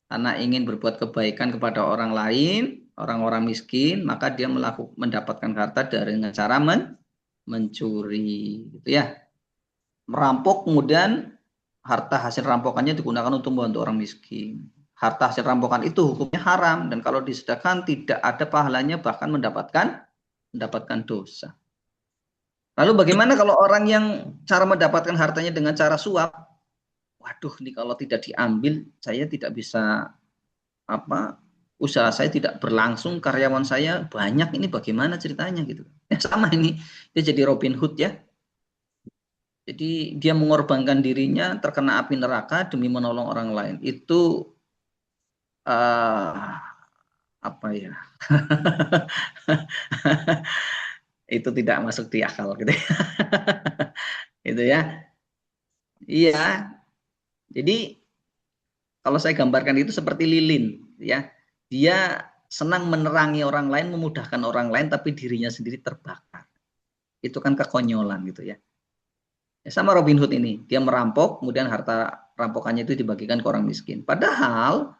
karena ingin berbuat kebaikan kepada orang lain, orang-orang miskin, maka dia mendapatkan harta dengan cara mencuri, gitu ya, merampok, kemudian harta hasil rampokannya digunakan untuk membantu orang miskin. Harta hasil rampokan itu hukumnya haram dan kalau disedekahkan tidak ada pahalanya, bahkan mendapatkan dosa. Lalu bagaimana kalau orang yang cara mendapatkan hartanya dengan cara suap? Waduh, ini kalau tidak diambil, saya tidak bisa usaha saya tidak berlangsung, karyawan saya banyak, ini bagaimana ceritanya gitu. Ya, sama ini, dia jadi Robin Hood ya. Jadi dia mengorbankan dirinya terkena api neraka demi menolong orang lain. Itu apa ya? itu tidak masuk di akal gitu ya. Itu ya. Iya. Jadi kalau saya gambarkan itu seperti lilin ya. Dia senang menerangi orang lain, memudahkan orang lain tapi dirinya sendiri terbakar. Itu kan kekonyolan gitu ya. Ya, sama Robin Hood ini, dia merampok, kemudian harta rampokannya itu dibagikan ke orang miskin. Padahal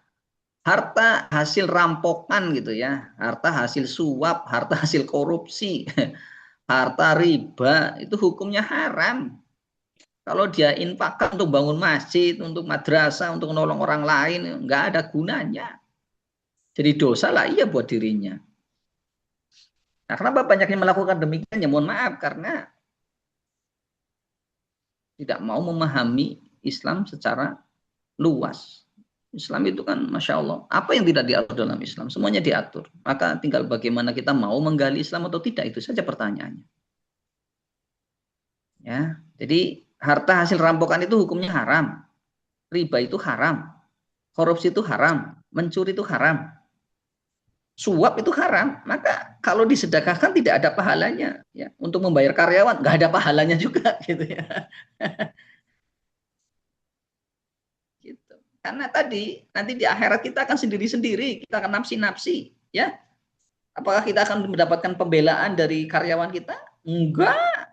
harta hasil rampokan gitu ya, harta hasil suap, harta hasil korupsi, harta riba itu hukumnya haram. Kalau dia infakkan untuk bangun masjid, untuk madrasah, untuk menolong orang lain, nggak ada gunanya. Jadi dosa lah iya buat dirinya. Nah, kenapa banyak yang melakukan demikian? Ya mohon maaf karena tidak mau memahami Islam secara luas. Islam itu kan Masya Allah, apa yang tidak diatur dalam Islam, semuanya diatur. Maka tinggal bagaimana kita mau menggali Islam atau tidak, itu saja pertanyaannya. Ya, jadi harta hasil rampokan itu hukumnya haram, riba itu haram, korupsi itu haram, mencuri itu haram, suap itu haram. Maka kalau disedekahkan tidak ada pahalanya. Ya, untuk membayar karyawan nggak ada pahalanya juga, gitu ya. Gitu. Karena tadi nanti di akhirat kita akan sendiri-sendiri, kita akan nafsi-nafsi, ya. Apakah kita akan mendapatkan pembelaan dari karyawan kita? Enggak.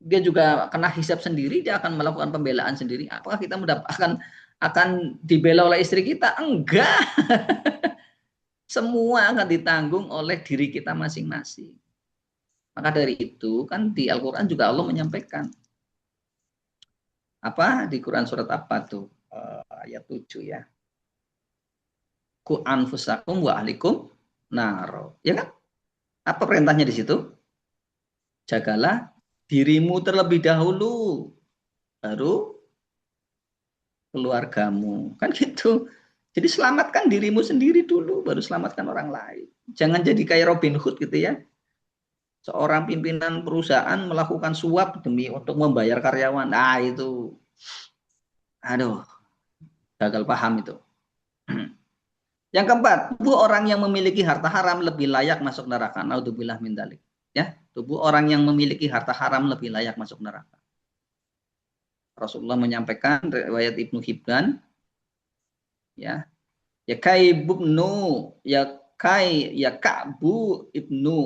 Dia juga kena hisab sendiri, dia akan melakukan pembelaan sendiri. Apakah kita mendapatkan akan dibela oleh istri kita? Enggak. Semua akan ditanggung oleh diri kita masing-masing. Maka dari itu kan di Al-Qur'an juga Allah menyampaikan apa di Quran surat apa tuh? Ayat 7 ya. Ku anfusakum wa ahlikum naro. Ya kan? Apa perintahnya di situ? Jagalah dirimu terlebih dahulu, baru keluargamu. Kan gitu. Jadi selamatkan dirimu sendiri dulu, baru selamatkan orang lain. Jangan jadi kayak Robin Hood gitu ya. Seorang pimpinan perusahaan melakukan suap demi untuk membayar karyawan. Nah itu, aduh, gagal paham itu. Yang keempat, tubuh orang yang memiliki harta haram lebih layak masuk neraka. Naudzubillah min dzalik. Ya, tubuh orang yang memiliki harta haram lebih layak masuk neraka. Rasulullah menyampaikan riwayat Ibnu Hibban, ya, ya Ka'bu ibnu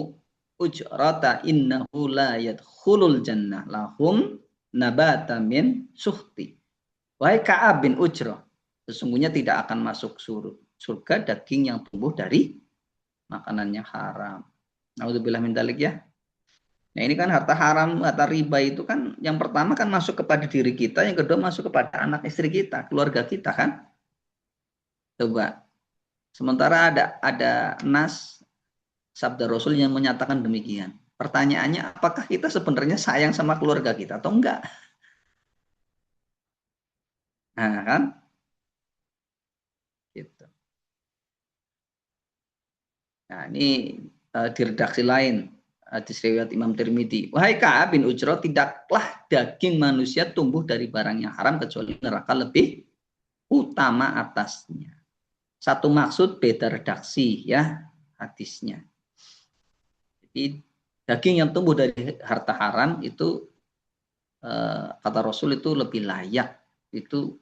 Ujrata innahu la yadkhulul jannah lahum nabata min suhti. Wahai Ka'ab bin Ujrah, sesungguhnya tidak akan masuk surga daging yang tumbuh dari makanan yang haram. Naudzubillah min dzalik ya. Nah ini kan harta haram, harta riba itu kan yang pertama kan masuk kepada diri kita, yang kedua masuk kepada anak istri kita, keluarga kita kan. Coba. Sementara ada nas sabda Rasul yang menyatakan demikian. Pertanyaannya apakah kita sebenarnya sayang sama keluarga kita atau enggak? Nah kan? Gitu. Nah ini di redaksi lain hadis riwayat Imam Tirmidzi. Wahai Ka'ab bin Ujrah, tidaklah daging manusia tumbuh dari barang yang haram kecuali neraka lebih utama atasnya. Satu maksud beda redaksi ya hadisnya. Jadi daging yang tumbuh dari harta haram itu kata Rasul itu lebih layak itu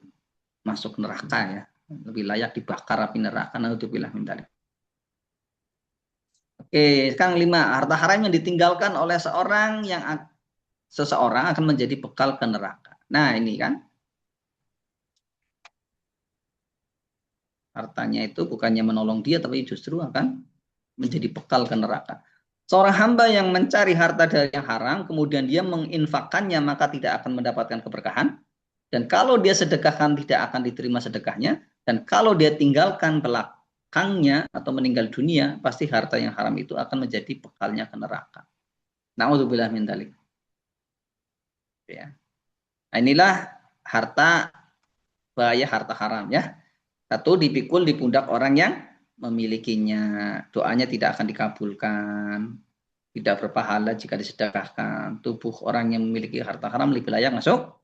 masuk neraka ya. Lebih layak dibakar api neraka. Naudzubillah min dzalik. Oke, sekarang 5. Harta haram yang ditinggalkan oleh seseorang akan menjadi bekal ke neraka. Nah, ini kan. Hartanya itu bukannya menolong dia, tapi justru akan menjadi bekal ke neraka. Seorang hamba yang mencari harta dari yang haram, kemudian dia menginfakkannya, maka tidak akan mendapatkan keberkahan. Dan kalau dia sedekahkan, tidak akan diterima sedekahnya. Dan kalau dia tinggalkan belakangnya atau meninggal dunia, pasti harta yang haram itu akan menjadi bekalnya ke neraka. Na'udzubillah min dzalik. Ya. Nah, inilah harta bahaya harta haram ya. Satu, dipikul di pundak orang yang memilikinya. Doanya tidak akan dikabulkan. Tidak berpahala jika disedekahkan. Tubuh orang yang memiliki harta haram lebih layak masuk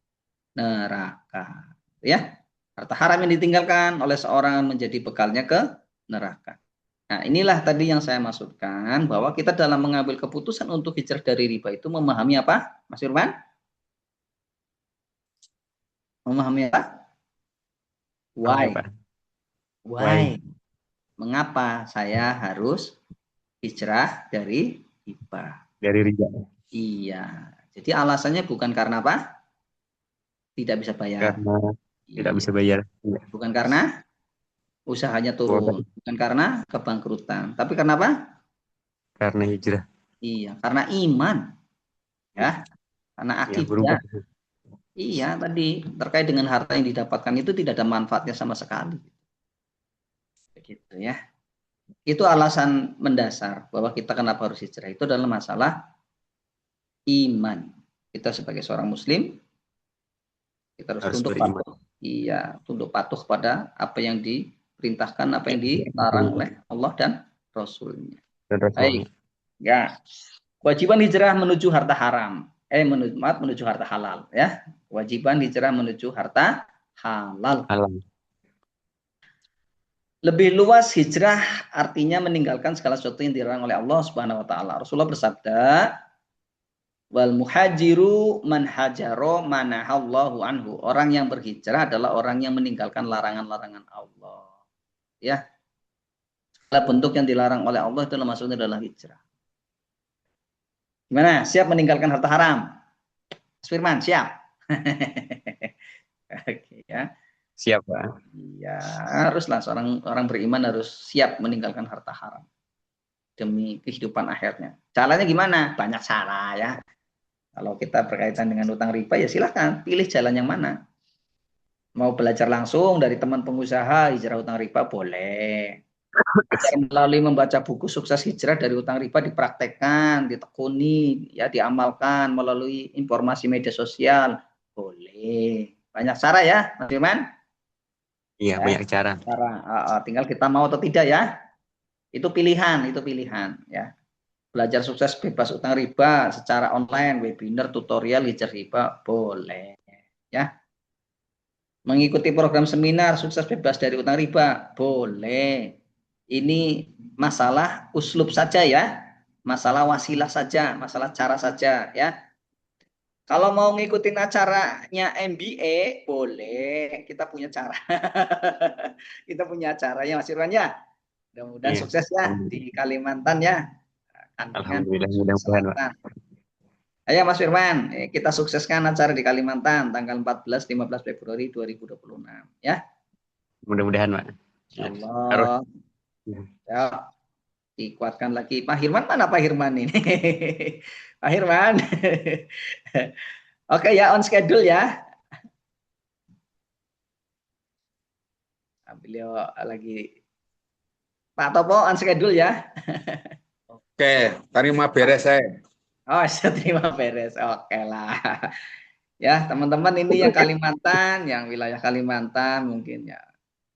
neraka. Ya. Harta haram yang ditinggalkan oleh seorang menjadi bekalnya ke neraka. Nah, inilah tadi yang saya maksudkan, bahwa kita dalam mengambil keputusan untuk hijrah dari riba itu memahami apa, Mas Irwan? Memahami apa? Paham ya, Why? Pak? Why? Why? Mengapa saya harus hijrah dari riba? Dari riba. Iya. Jadi alasannya bukan karena apa? Tidak bisa bayar. Karena tidak bisa Iya. bayar. Iya. Bukan karena usahanya turun. Bukan karena kebangkrutan. Tapi karena apa? Karena hijrah. Iya. Karena iman. Ya. Karena Ya, berubah. akidah. Iya, tadi terkait dengan harta yang didapatkan itu tidak ada manfaatnya sama sekali. Begitu ya. Itu alasan mendasar bahwa kita kenapa harus hijrah. Itu adalah masalah iman. Kita sebagai seorang muslim, kita harus Harus tunduk beriman. patuh. Iya, tunduk patuh pada apa yang diperintahkan, apa yang dilarang oleh Allah dan Rasulnya. Dan Rasulnya. Baik, ya. Kewajiban hijrah menuju harta haram. Menuju harta halal. Ya, kewajiban hijrah menuju harta halal. Alam. Lebih luas hijrah artinya meninggalkan segala sesuatu yang dilarang oleh Allah Subhanahu wa taala. Rasulullah bersabda, "Wal muhajiru man hajaro manahallahu anhu." Orang yang berhijrah adalah orang yang meninggalkan larangan-larangan Allah. Ya, segala bentuk yang dilarang oleh Allah itu maksudnya adalah hijrah. Gimana? Siap meninggalkan harta haram? Mas Firman, siap? Oke, ya. Siap, Pak. Iya, haruslah seorang orang beriman harus siap meninggalkan harta haram demi kehidupan akhirnya. Caranya gimana? Banyak cara ya. Kalau kita berkaitan dengan utang riba ya silahkan pilih jalan yang mana. Mau belajar langsung dari teman pengusaha hijrah utang riba boleh. Belajar melalui membaca buku sukses hijrah dari utang riba dipraktekkan, ditekuni, ya diamalkan melalui informasi media sosial boleh. Banyak cara ya, Mas Firman. Iya, Ya, banyak cara. tinggal kita mau atau tidak ya. Itu pilihan ya. Belajar sukses bebas utang riba secara online, webinar, tutorial hijrah riba boleh ya. Mengikuti program seminar sukses bebas dari utang riba boleh. Ini masalah uslub saja ya. Masalah wasilah saja, masalah cara saja ya. Kalau mau ngikutin acaranya MBA boleh, kita punya cara. Kita punya caranya Mas Irwan ya. Mudah-mudahan Iya. sukses ya di Kalimantan ya. Kandungan Alhamdulillah, Sulawesi mudah-mudahan, Pak. Selatan. Ayo Mas Firman, kita sukseskan acara di Kalimantan tanggal 14-15 Februari 2026 ya. Mudah-mudahan, Pak. Ya. Harus. Allah. Ya, dikuatkan lagi. Pak Hirman mana Pak Hirman ini? Pak Hirman. Oke ya, on schedule ya. Beliau lagi. Pak Topo on schedule ya. Oke, terima beres saya. Oh, saya terima beres. Oke lah. Ya, teman-teman ini yang Kalimantan, yang wilayah Kalimantan mungkin ya,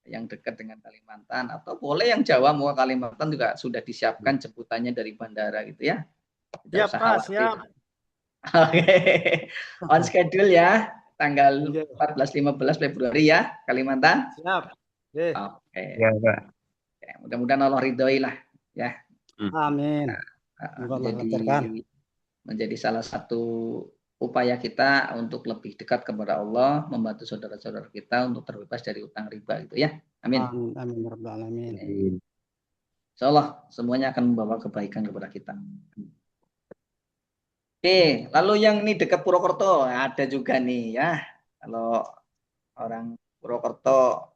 yang dekat dengan Kalimantan atau boleh yang Jawa mau Kalimantan juga sudah disiapkan jemputannya dari bandara gitu ya. Tidak Siap, usah Pak, khawatir. siap. Oke. On schedule ya, tanggal Oke. 14-15 Februari ya, Kalimantan. Siap. Oke. Oke. Ya, Pak. Ya, mudah-mudahan Allah ridhoi lah ya. Amin. Semoga Allah lancarkan. Menjadi salah satu upaya kita untuk lebih dekat kepada Allah, membantu saudara-saudara kita untuk terbebas dari utang riba gitu ya. Amin. Amin ya rabbal alamin. Insyaallah semuanya akan membawa kebaikan kepada kita. Oke, lalu yang ini dekat Purwokerto ada juga nih ya. Kalau orang Purwokerto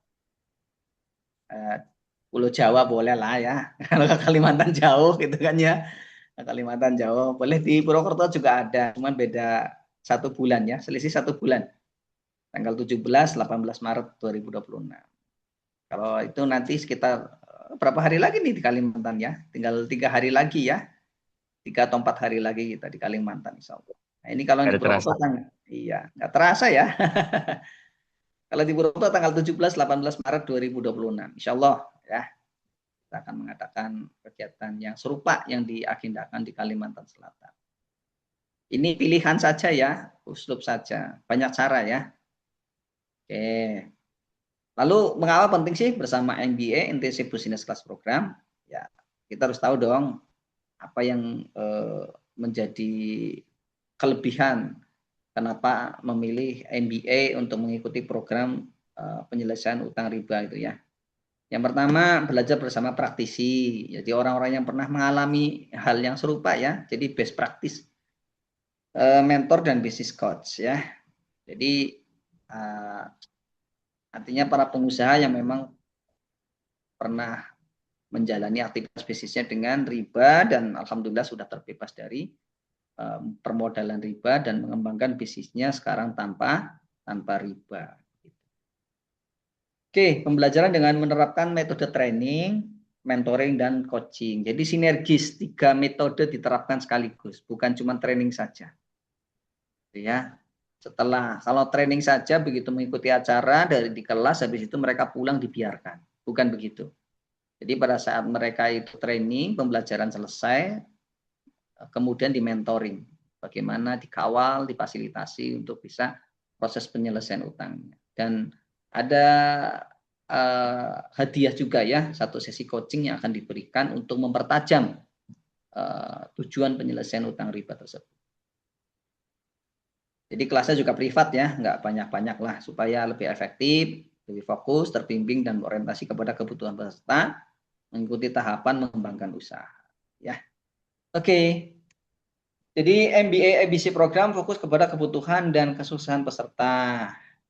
Pulau Jawa boleh lah ya. Kalau ke Kalimantan jauh gitu kan ya. Kalimantan jauh boleh, di Purwokerto juga ada, cuman beda 1 bulan ya, selisih 1 bulan, tanggal 17-18 Maret 2026. Kalau itu nanti sekitar berapa hari lagi nih di Kalimantan ya, tinggal 3 hari lagi ya, 3 atau 4 hari lagi kita di Kalimantan insya Allah. Nah ini kalau di Purwokerto iya nggak terasa ya. Kalau di Purwokerto tanggal 17-18 Maret 2026 insya Allah ya, kita akan mengadakan kegiatan yang serupa yang diagendakan di Kalimantan Selatan. Ini pilihan saja ya, uslub saja, banyak cara ya. Oke. Lalu mengapa penting sih bersama MBA Intensive Business Class Program? Ya, kita harus tahu dong apa yang menjadi kelebihan kenapa memilih MBA untuk mengikuti program penyelesaian utang riba itu ya. Yang pertama, belajar bersama praktisi. Jadi orang-orang yang pernah mengalami hal yang serupa ya. Jadi best practice, mentor dan business coach ya. Jadi artinya para pengusaha yang memang pernah menjalani aktivitas bisnisnya dengan riba dan alhamdulillah sudah terbebas dari permodalan riba dan mengembangkan bisnisnya sekarang tanpa riba. Oke, pembelajaran dengan menerapkan metode training, mentoring, dan coaching. Jadi sinergis, 3 metode diterapkan sekaligus, bukan cuma training saja. Ya, setelah kalau training saja begitu mengikuti acara dari di kelas, habis itu mereka pulang dibiarkan, bukan begitu. Jadi pada saat mereka itu training, pembelajaran selesai, kemudian di mentoring, bagaimana dikawal, difasilitasi untuk bisa proses penyelesaian utangnya. Dan ada hadiah juga ya, satu sesi coaching yang akan diberikan untuk mempertajam tujuan penyelesaian utang riba tersebut. Jadi kelasnya juga privat ya, nggak banyak-banyak lah, supaya lebih efektif, lebih fokus, terbimbing, dan orientasi kepada kebutuhan peserta, mengikuti tahapan mengembangkan usaha. Ya, oke. Jadi MBA ABC program fokus kepada kebutuhan dan kesusahan peserta.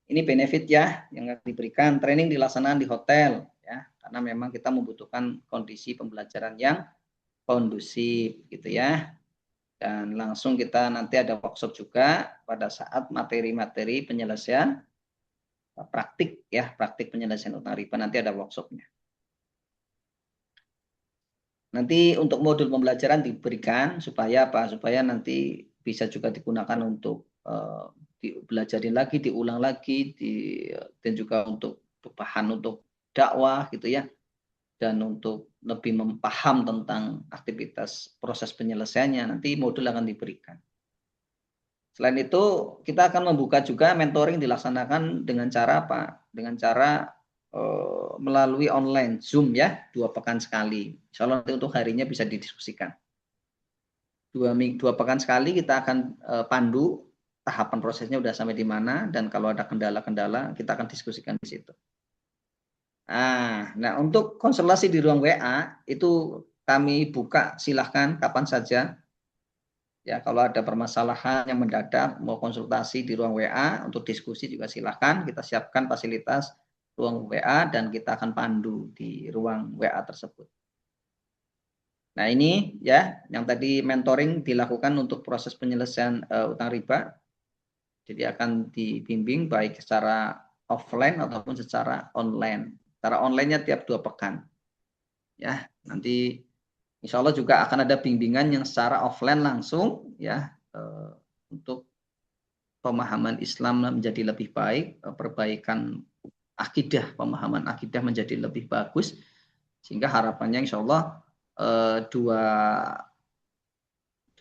Ini benefit ya yang diberikan. Training dilaksanakan di hotel ya, karena memang kita membutuhkan kondisi pembelajaran yang kondusif gitu ya. Dan langsung kita nanti ada workshop juga pada saat materi-materi penyelesaian praktik ya, praktik penyelesaian utang riba nanti ada workshopnya. Nanti untuk modul pembelajaran diberikan supaya apa? Supaya nanti bisa juga digunakan untuk dipelajari lagi, diulang lagi, dan juga untuk bahan untuk dakwah gitu ya, dan untuk lebih memaham tentang aktivitas proses penyelesaiannya. Nanti modul akan diberikan. Selain itu, kita akan membuka juga mentoring dilaksanakan dengan cara apa? Dengan cara melalui online Zoom ya, 2 pekan sekali. Insya Allah nanti untuk harinya bisa didiskusikan. 2 pekan sekali kita akan pandu tahapan prosesnya udah sampai di mana, dan kalau ada kendala-kendala kita akan diskusikan di situ. Nah, untuk konsultasi di ruang WA itu kami buka silahkan kapan saja. Ya, kalau ada permasalahan yang mendadak mau konsultasi di ruang WA untuk diskusi juga silahkan, kita siapkan fasilitas ruang WA dan kita akan pandu di ruang WA tersebut. Nah ini ya yang tadi mentoring dilakukan untuk proses penyelesaian utang riba. Jadi akan dibimbing baik secara offline ataupun secara online. Secara online-nya tiap 2 pekan. Ya, nanti insya Allah juga akan ada bimbingan yang secara offline langsung ya untuk pemahaman Islam menjadi lebih baik, perbaikan akidah, pemahaman akidah menjadi lebih bagus, sehingga harapannya insya Allah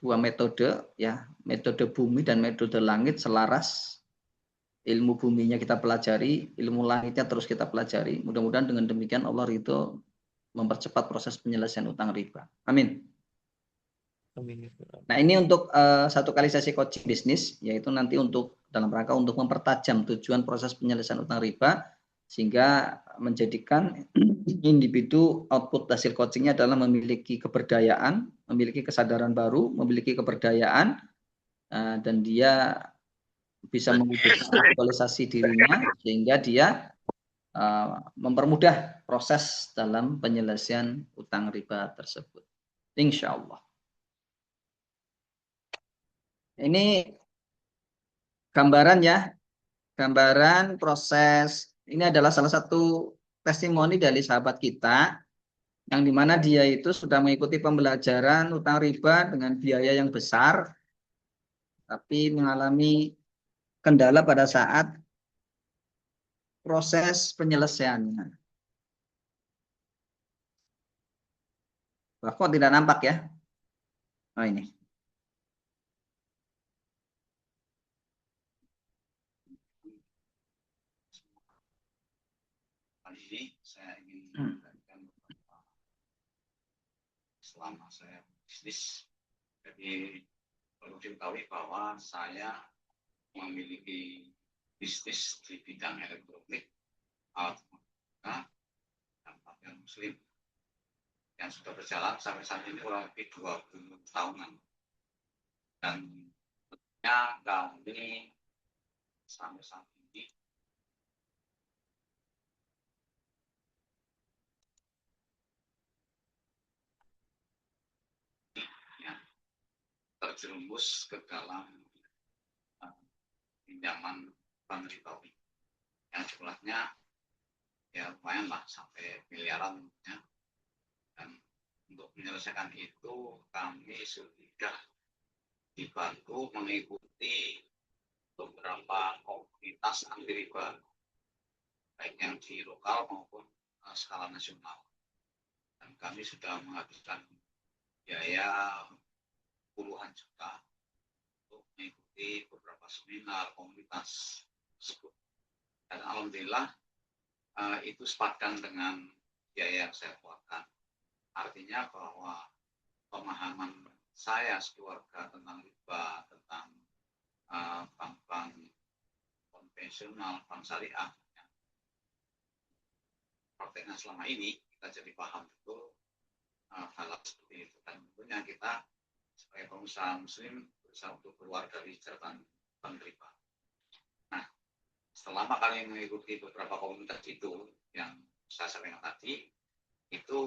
dua metode ya, metode bumi dan metode langit selaras. Ilmu buminya kita pelajari, ilmu langitnya terus kita pelajari. Mudah-mudahan dengan demikian Allah ridho mempercepat proses penyelesaian utang riba. Amin. Nah ini untuk satu kali sesi coaching bisnis, yaitu nanti untuk dalam rangka untuk mempertajam tujuan proses penyelesaian utang riba, sehingga menjadikan individu output hasil coachingnya adalah memiliki keberdayaan, memiliki kesadaran baru, memiliki keberdayaan, dan dia bisa mewujudkan aktualisasi dirinya, sehingga dia mempermudah proses dalam penyelesaian utang riba tersebut. Insya Allah. Ini gambaran ya, gambaran proses. Ini adalah salah satu testimoni dari sahabat kita yang dimana dia itu sudah mengikuti pembelajaran utang riba dengan biaya yang besar, tapi mengalami kendala pada saat proses penyelesaiannya. Wah, kok tidak nampak ya? Oh ini. Kali ini saya ingin selama saya bisnis. Jadi perlu diketahui bahwa saya memiliki bisnis di bidang elektronik, alat dan pakaian muslim yang sudah berjalan sampai saat ini kurang lebih 20 tahunan. Dan tentunya kami sampai saat ini ya, terjerumus ke dalam pinjaman bank ribawi yang jumlahnya ya lumayan lah sampai miliaran ya. Dan untuk menyelesaikan itu kami sudah dibantu mengikuti beberapa komunitas anti riba baik yang di lokal maupun skala nasional. Dan kami sudah menghabiskan biaya puluhan juta untuk mengikuti beberapa seminar komunitas tersebut. Dan alhamdulillah itu sepadan dengan biaya yang saya keluarkan. Artinya bahwa pemahaman saya sekeluarga tentang riba, tentang bank-bank konvensional, bank syariah, ya, prakteknya selama ini kita jadi paham betul hal seperti itu. Dan tentunya kita sebagai pengusaha muslim berusaha untuk keluar dari jeratan bank riba. Nah, selama kalian mengikuti beberapa komunitas itu yang saya sampaikan tadi, itu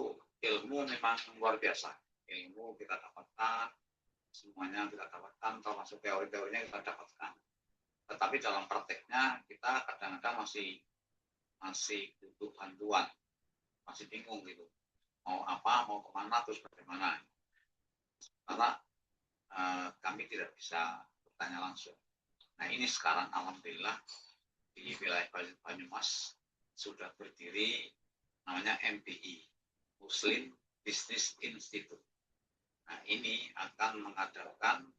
ilmu memang luar biasa. Ilmu kita dapatkan, semuanya kita dapatkan, termasuk teori-teorinya kita dapatkan. Tetapi dalam prakteknya kita kadang-kadang masih butuh bantuan, masih bingung gitu. Mau apa, mau kemana, terus bagaimana. Karena kami tidak bisa bertanya langsung. Nah ini sekarang alhamdulillah di wilayah Banyumas sudah berdiri namanya MBI, Muslim Business Institute. Nah ini akan mengadakan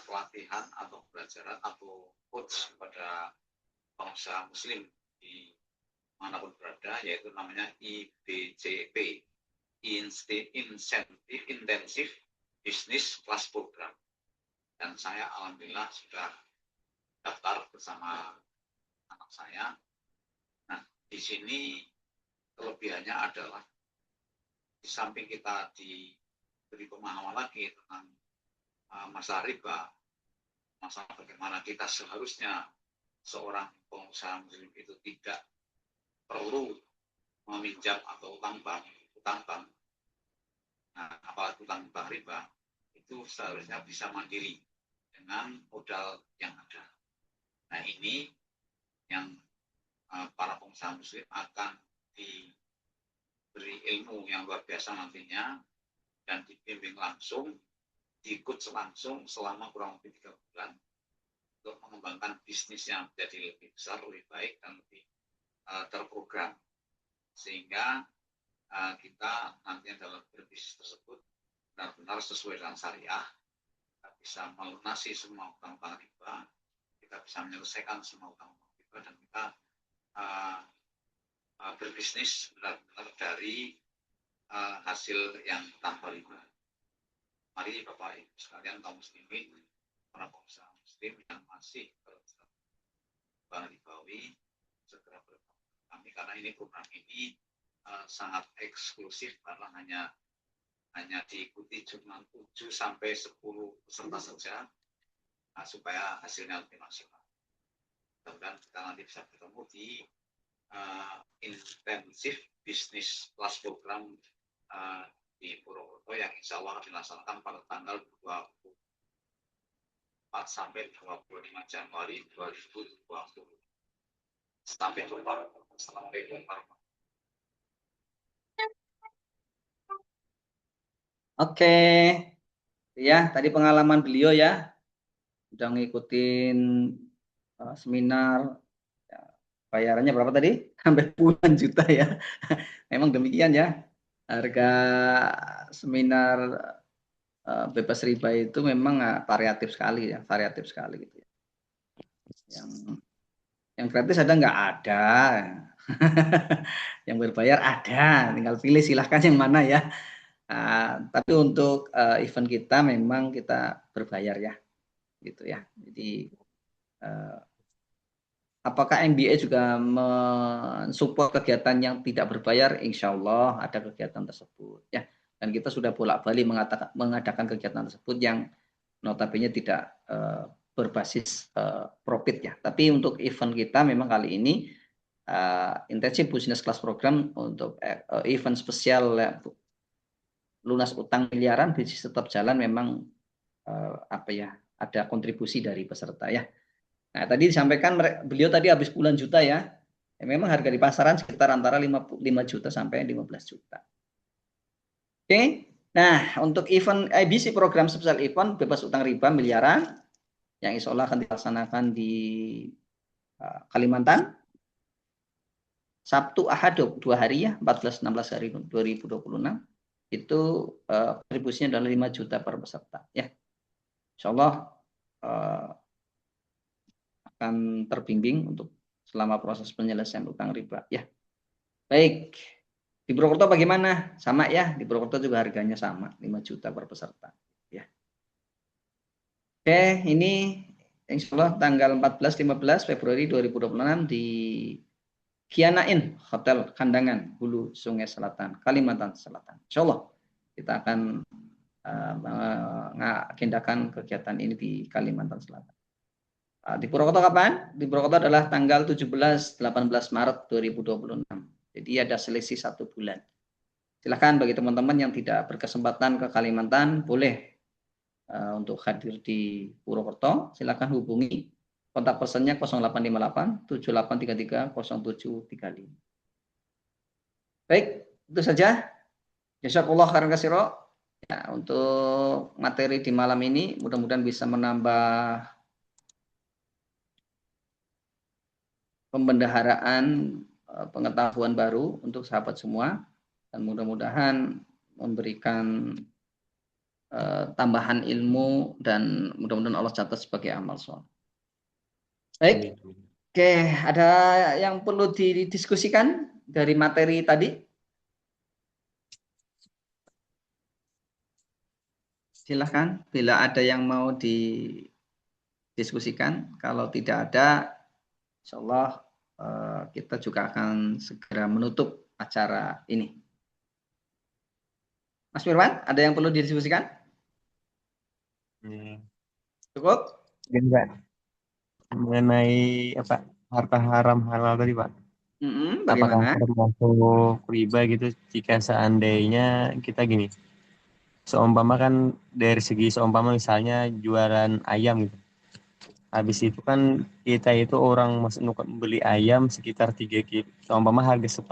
pelatihan atau pelajaran atau coach kepada pengusaha muslim di manapun berada, yaitu namanya IBCP, Incentive Intensive Business Class Program. Dan saya alhamdulillah sudah daftar bersama anak saya. Nah, di sini kelebihannya adalah di samping kita diberi pemahaman lagi tentang masalah riba, masalah bagaimana kita seharusnya seorang pengusaha muslim itu tidak perlu meminjam atau utang bank. Nah, apalagi utang bank riba, itu seharusnya bisa mandiri dengan modal yang ada. Nah, ini yang para pengusaha muslim akan diberi ilmu yang luar biasa nantinya dan dibimbing langsung, diikut langsung selama kurang lebih 3 bulan untuk mengembangkan bisnis yang menjadi lebih besar, lebih baik, dan lebih terprogram. Sehingga kita nantinya dalam berbisnis tersebut benar-benar sesuai dengan syariah, kita bisa melunasi semua utang-utang riba, kita bisa menyelesaikan semua utang-utang riba, dan kita berbisnis benar-benar dari hasil yang tanpa riba. Mari Bapak Ibu sekalian kaum muslimin, para pengusaha muslim yang masih terjerat bank ribawi, segera bergabung kami, karena ini program ini sangat eksklusif karena hanya diikuti cuma 7 sampai 10 peserta saja, supaya hasilnya lebih maksimal. Mudah-mudahan kita nanti bisa bertemu di intensif bisnis plus program di Purwokerto yang insya Allah akan dilaksanakan pada tanggal 24 sampai 25 Januari 2020. Sampai jumpa. Oke, ya tadi pengalaman beliau ya, udah ngikutin seminar, ya, bayarannya berapa tadi? Sampai puluhan juta ya. Memang demikian ya, harga seminar bebas riba itu memang variatif sekali ya, variatif sekali gitu ya. Yang gratis ada nggak ada, yang berbayar ada, tinggal pilih silahkan yang mana ya. Tapi untuk event kita memang kita berbayar ya, gitu ya. Jadi apakah MBA juga mensupport kegiatan yang tidak berbayar? Insya Allah ada kegiatan tersebut ya. Dan kita sudah bolak-balik mengadakan kegiatan tersebut yang notabene tidak berbasis profit ya. Tapi untuk event kita memang kali ini Intensive Business Class Program untuk event spesial lunas utang miliaran bisnis tetap jalan memang ada kontribusi dari peserta ya. Nah, tadi disampaikan beliau tadi habis puluhan juta ya. Memang harga di pasaran sekitar antara 5 juta sampai 15 juta. Oke. Nah, untuk event IBC program spesial event bebas utang riba miliaran yang insya Allah akan dilaksanakan di Kalimantan. Sabtu Ahad 2 hari ya, 14-16 hari 2026. Itu kontribusinya adalah 5 juta per peserta ya. Insya Allah akan terbimbing untuk selama proses penyelesaian utang riba ya. Baik, di Purwokerto bagaimana? Sama ya, di Purwokerto juga harganya sama, 5 juta per peserta ya. Oke, ini insya Allah tanggal 14-15 Februari 2026 di Kianain Hotel Kandangan Hulu Sungai Selatan Kalimantan Selatan. Insya Allah kita akan mengagendakan kegiatan ini di Kalimantan Selatan. Di Purwokerto kapan? Di Purwokerto adalah tanggal 17-18 Maret 2026. Jadi ada selisih 1 bulan. Silakan bagi teman-teman yang tidak berkesempatan ke Kalimantan boleh untuk hadir di Purwokerto. Silakan hubungi. Kontak personnya 0858 7833 0735. Baik, itu saja. Jazakallah khairan katsira. Ya, untuk materi di malam ini mudah-mudahan bisa menambah pembendaharaan pengetahuan baru untuk sahabat semua dan mudah-mudahan memberikan tambahan ilmu dan mudah-mudahan Allah catat sebagai amal soleh. Baik, oke, ada yang perlu didiskusikan dari materi tadi? Silahkan, bila ada yang mau didiskusikan. Kalau tidak ada, insya Allah kita juga akan segera menutup acara ini. Mas Firman, ada yang perlu didiskusikan? Cukup? Enggak. Mengenai harta haram halal tadi Pak. Bagaimana? Apakah termasuk riba gitu jika seandainya kita gini, seumpama kan dari segi seumpama misalnya jualan ayam gitu. Habis itu kan kita itu orang beli ayam sekitar 3 kilo. Seumpama harga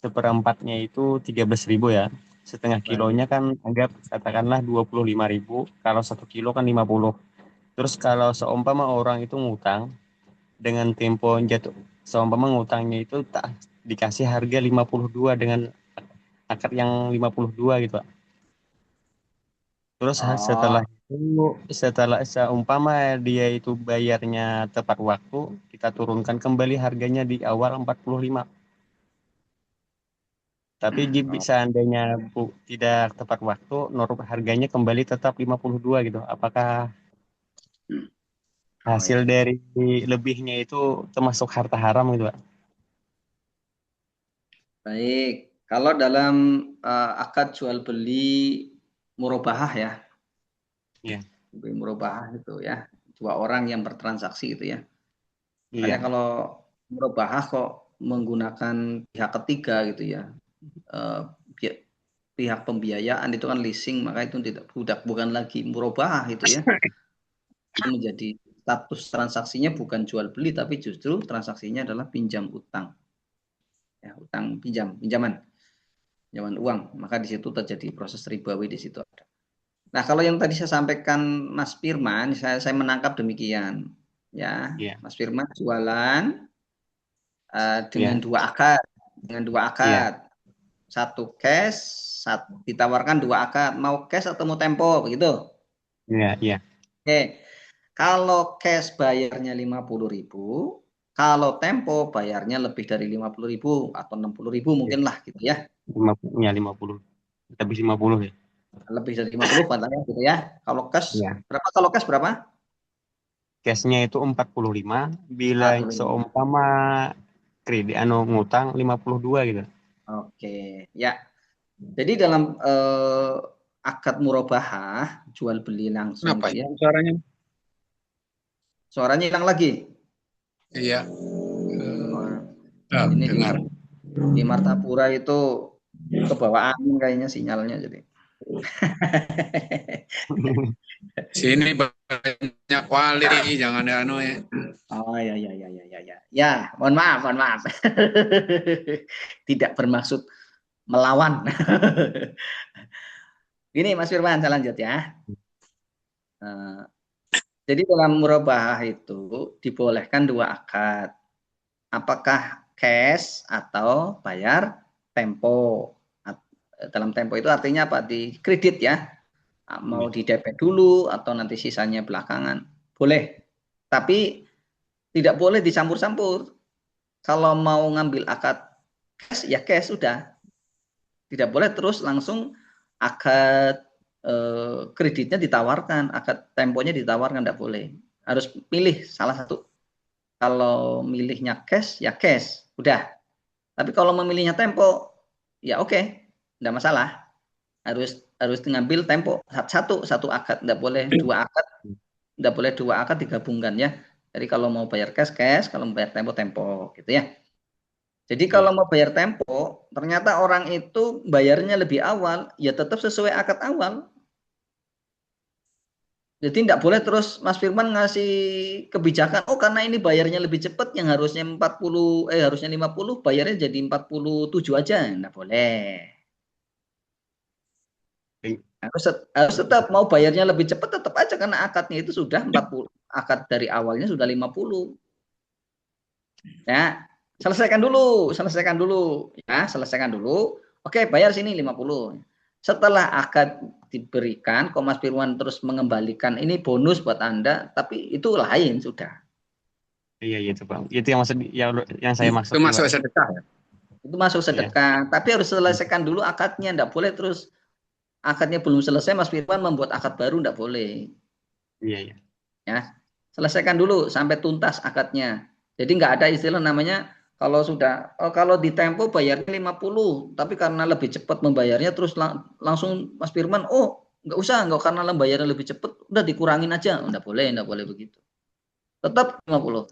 seperempatnya itu 13.000 ya. Setengah kilonya kan anggap katakanlah 25.000. Kalau 1 kilo kan 50. Terus kalau seumpama orang itu ngutang dengan tempo jatuh, seumpama ngutangnya itu tak dikasih harga 52 dengan akad yang 52 gitu Pak. Terus setelah seumpama dia itu bayarnya tepat waktu, kita turunkan kembali harganya di awal 45. Tapi seandainya tidak tepat waktu, harganya kembali tetap 52 gitu. Apakah hasil dari lebihnya itu termasuk harta haram gitu Pak? Baik, kalau dalam akad jual beli murabahah ya. Iya. Murabahah itu ya, 2 orang yang bertransaksi gitu ya. Iya. Makanya kalau murabahah kok menggunakan pihak ketiga gitu ya. Pihak pembiayaan itu kan leasing, maka itu bukan lagi murabahah itu ya. Itu menjadi status transaksinya bukan jual beli tapi justru transaksinya adalah pinjam utang. Ya, utang pinjaman uang, maka di situ terjadi proses ribawi di situ ada. Nah, kalau yang tadi saya sampaikan Mas Firman, saya menangkap demikian ya. Yeah. Mas Firman jualan dengan dua akad, satu cash, ditawarkan 2 akad, mau cash atau mau tempo begitu? Iya. Oke. Kalau cash bayarnya 50.000, kalau tempo bayarnya lebih dari 50.000 atau 60.000 mungkin lah gitu ya. 50. Lebih 50 ya. Lebih dari 50 batalnya gitu ya. Kalau cash Iya. berapa? Kalau cash berapa? Cashnya itu 45, bila 45. seumpama kredit ngutang 52 gitu. Oke, ya. Jadi dalam akad murabahah jual beli langsung Kenapa itu ya. suaranya? Suaranya hilang lagi. Iya. Oh, ini Dengar. di Martapura itu ke bawah angin kayaknya sinyalnya jadi. Sini banyak wali, jangan anu ya. Oh ya ya ya ya ya ya. Ya, mohon maaf, mohon maaf. Tidak bermaksud melawan. Gini Mas Firman, saya lanjut ya. Jadi dalam murabahah itu dibolehkan dua akad. Apakah cash atau bayar tempo. Dalam tempo itu artinya apa? Di kredit ya. Mau di DP dulu atau nanti sisanya belakangan. Boleh. Tapi tidak boleh dicampur-campur. Kalau mau ngambil akad cash, ya cash sudah. Tidak boleh terus langsung akad kreditnya ditawarkan, akad temponya ditawarkan, tidak boleh. Harus pilih salah satu. Kalau milihnya cash, ya cash. Udah. Tapi kalau memilihnya tempo, ya oke. Tidak masalah. Harus ngambil tempo. Satu akad. Tidak boleh dua akad. Tidak boleh dua akad digabungkan ya. Jadi kalau mau bayar cash, cash. Kalau mau bayar tempo, tempo. Gitu ya. Jadi kalau mau bayar tempo, ternyata orang itu bayarnya lebih awal, ya tetap sesuai akad awal. Jadi tidak boleh terus Mas Firman ngasih kebijakan, oh karena ini bayarnya lebih cepat, yang harusnya 40, harusnya 50, bayarnya jadi 47 aja. Tidak boleh. Harus tetap mau bayarnya lebih cepat, tetap aja karena akadnya itu sudah 40. Akad dari awalnya sudah 50. Ya, selesaikan dulu. Ya, selesaikan dulu. Oke, bayar sini 50. Setelah akad diberikan, kok Mas Firman terus mengembalikan ini bonus buat Anda, tapi itu lain sudah. Iya itu Bang. Itu yang maksud yang saya maksud. Itu masuk sedekah ya? Itu masuk sedekah, tapi harus selesaikan dulu akadnya, enggak boleh terus akadnya belum selesai Mas Firman membuat akad baru, enggak boleh. Iya. Ya. Selesaikan dulu sampai tuntas akadnya. Jadi enggak ada istilah namanya kalau sudah kalau di tempo bayarnya 50, tapi karena lebih cepat membayarnya terus langsung Mas Firman, enggak karena bayarnya lebih cepat, udah dikurangin aja. Enggak boleh begitu. Tetap 50.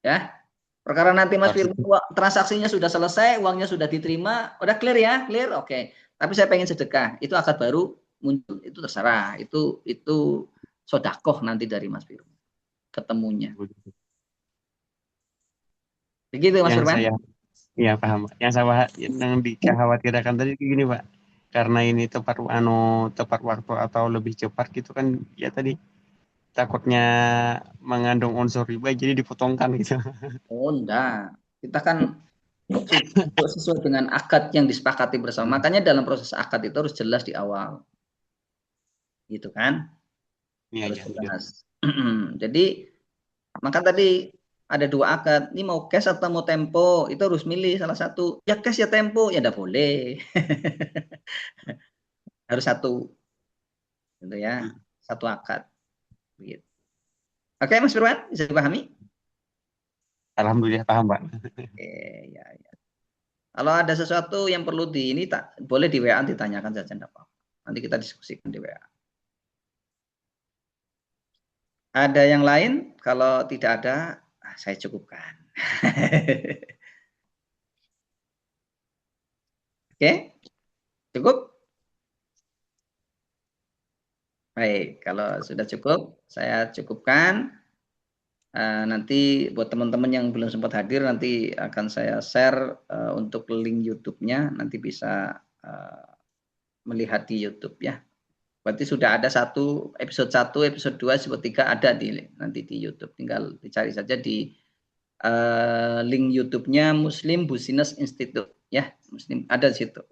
Ya. Perkara nanti Mas Firman transaksinya sudah selesai, uangnya sudah diterima, udah clear ya, clear, oke. Tapi saya pengen sedekah, itu akad baru muncul, itu terserah, itu sodakoh nanti dari Mas Firman ketemunya. Begitu Mas Firman? Iya paham. Yang dikhawatirkan tadi gini Pak, karena ini tepat waktu atau lebih cepat gitu kan, ya tadi takutnya mengandung unsur riba jadi dipotongkan gitu. Oh enggak, kita kan sesuai dengan akad yang disepakati bersama. Makanya dalam proses akad itu harus jelas di awal, gitu kan? Harus jelas. Jadi maka tadi ada dua akad. Ini mau cash atau mau tempo? Itu harus milih salah satu. Ya cash ya tempo, ya enggak boleh. Harus satu, gitu ya, satu akad. Begitu. Oke Mas Firman, bisa dipahami? Alhamdulillah paham Pak. Oke, ya. Kalau ada sesuatu yang perlu ini boleh di WA ditanyakan saja, enggak apa-apa. Nanti kita diskusikan di WA. Ada yang lain? Kalau tidak ada, saya cukupkan. Oke, cukup? Baik, kalau sudah cukup, saya cukupkan. Nanti buat teman-teman yang belum sempat hadir, nanti akan saya share untuk link YouTube-nya, nanti bisa melihat di YouTube ya. Berarti sudah ada episode 1, episode 2, episode 3 ada nanti di YouTube. Tinggal dicari saja di link YouTube-nya Muslim Business Institute ya, Muslim ada di situ.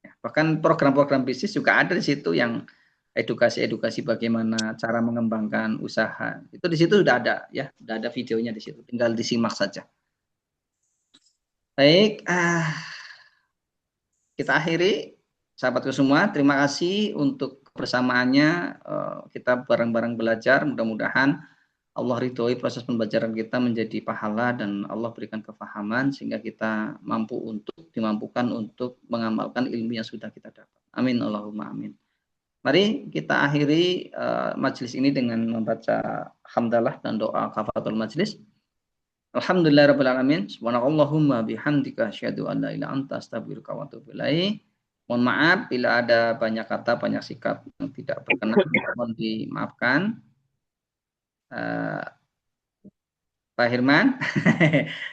Ya, bahkan program-program bisnis juga ada di situ yang edukasi bagaimana cara mengembangkan usaha. Itu di situ sudah ada ya, sudah ada videonya di situ. Tinggal disimak saja. Baik, kita akhiri. sahabatku semua, terima kasih untuk kebersamaannya. Kita bareng-bareng belajar. Mudah-mudahan Allah ridhoi proses pembelajaran kita menjadi pahala dan Allah berikan kefahaman sehingga kita dimampukan untuk mengamalkan ilmu yang sudah kita dapat. Amin Allahumma amin. Mari kita akhiri majelis ini dengan membaca hamdalah dan doa kafaratul majelis. Alhamdulillahirabbil alamin. Subhanakallahumma bihamdika asyhadu an la ilaha illa anta astaghfiruka wa atubu ilaik. Mohon maaf bila ada banyak kata, banyak sikap yang tidak berkenan, mohon dimaafkan. Pak Hirman.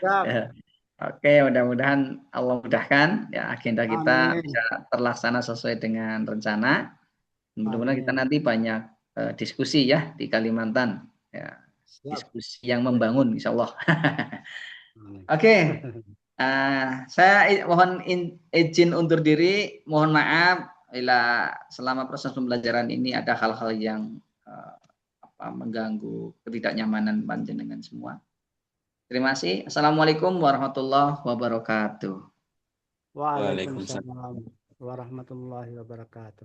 Siap. Oke, mudah-mudahan Allah mudahkan ya agenda kita Amin. bisa terlaksana sesuai dengan rencana. Mudah-mudahan kita Amin. nanti banyak diskusi ya di Kalimantan. Ya, Siap. diskusi yang membangun, insya Allah. Amin. Oke, saya mohon izin undur diri. Mohon maaf bila selama proses pembelajaran ini ada hal-hal yang mengganggu ketidaknyamanan panjenengan semua. Terima kasih. Assalamualaikum warahmatullahi wabarakatuh. Waalaikumsalam warahmatullahi wabarakatuh.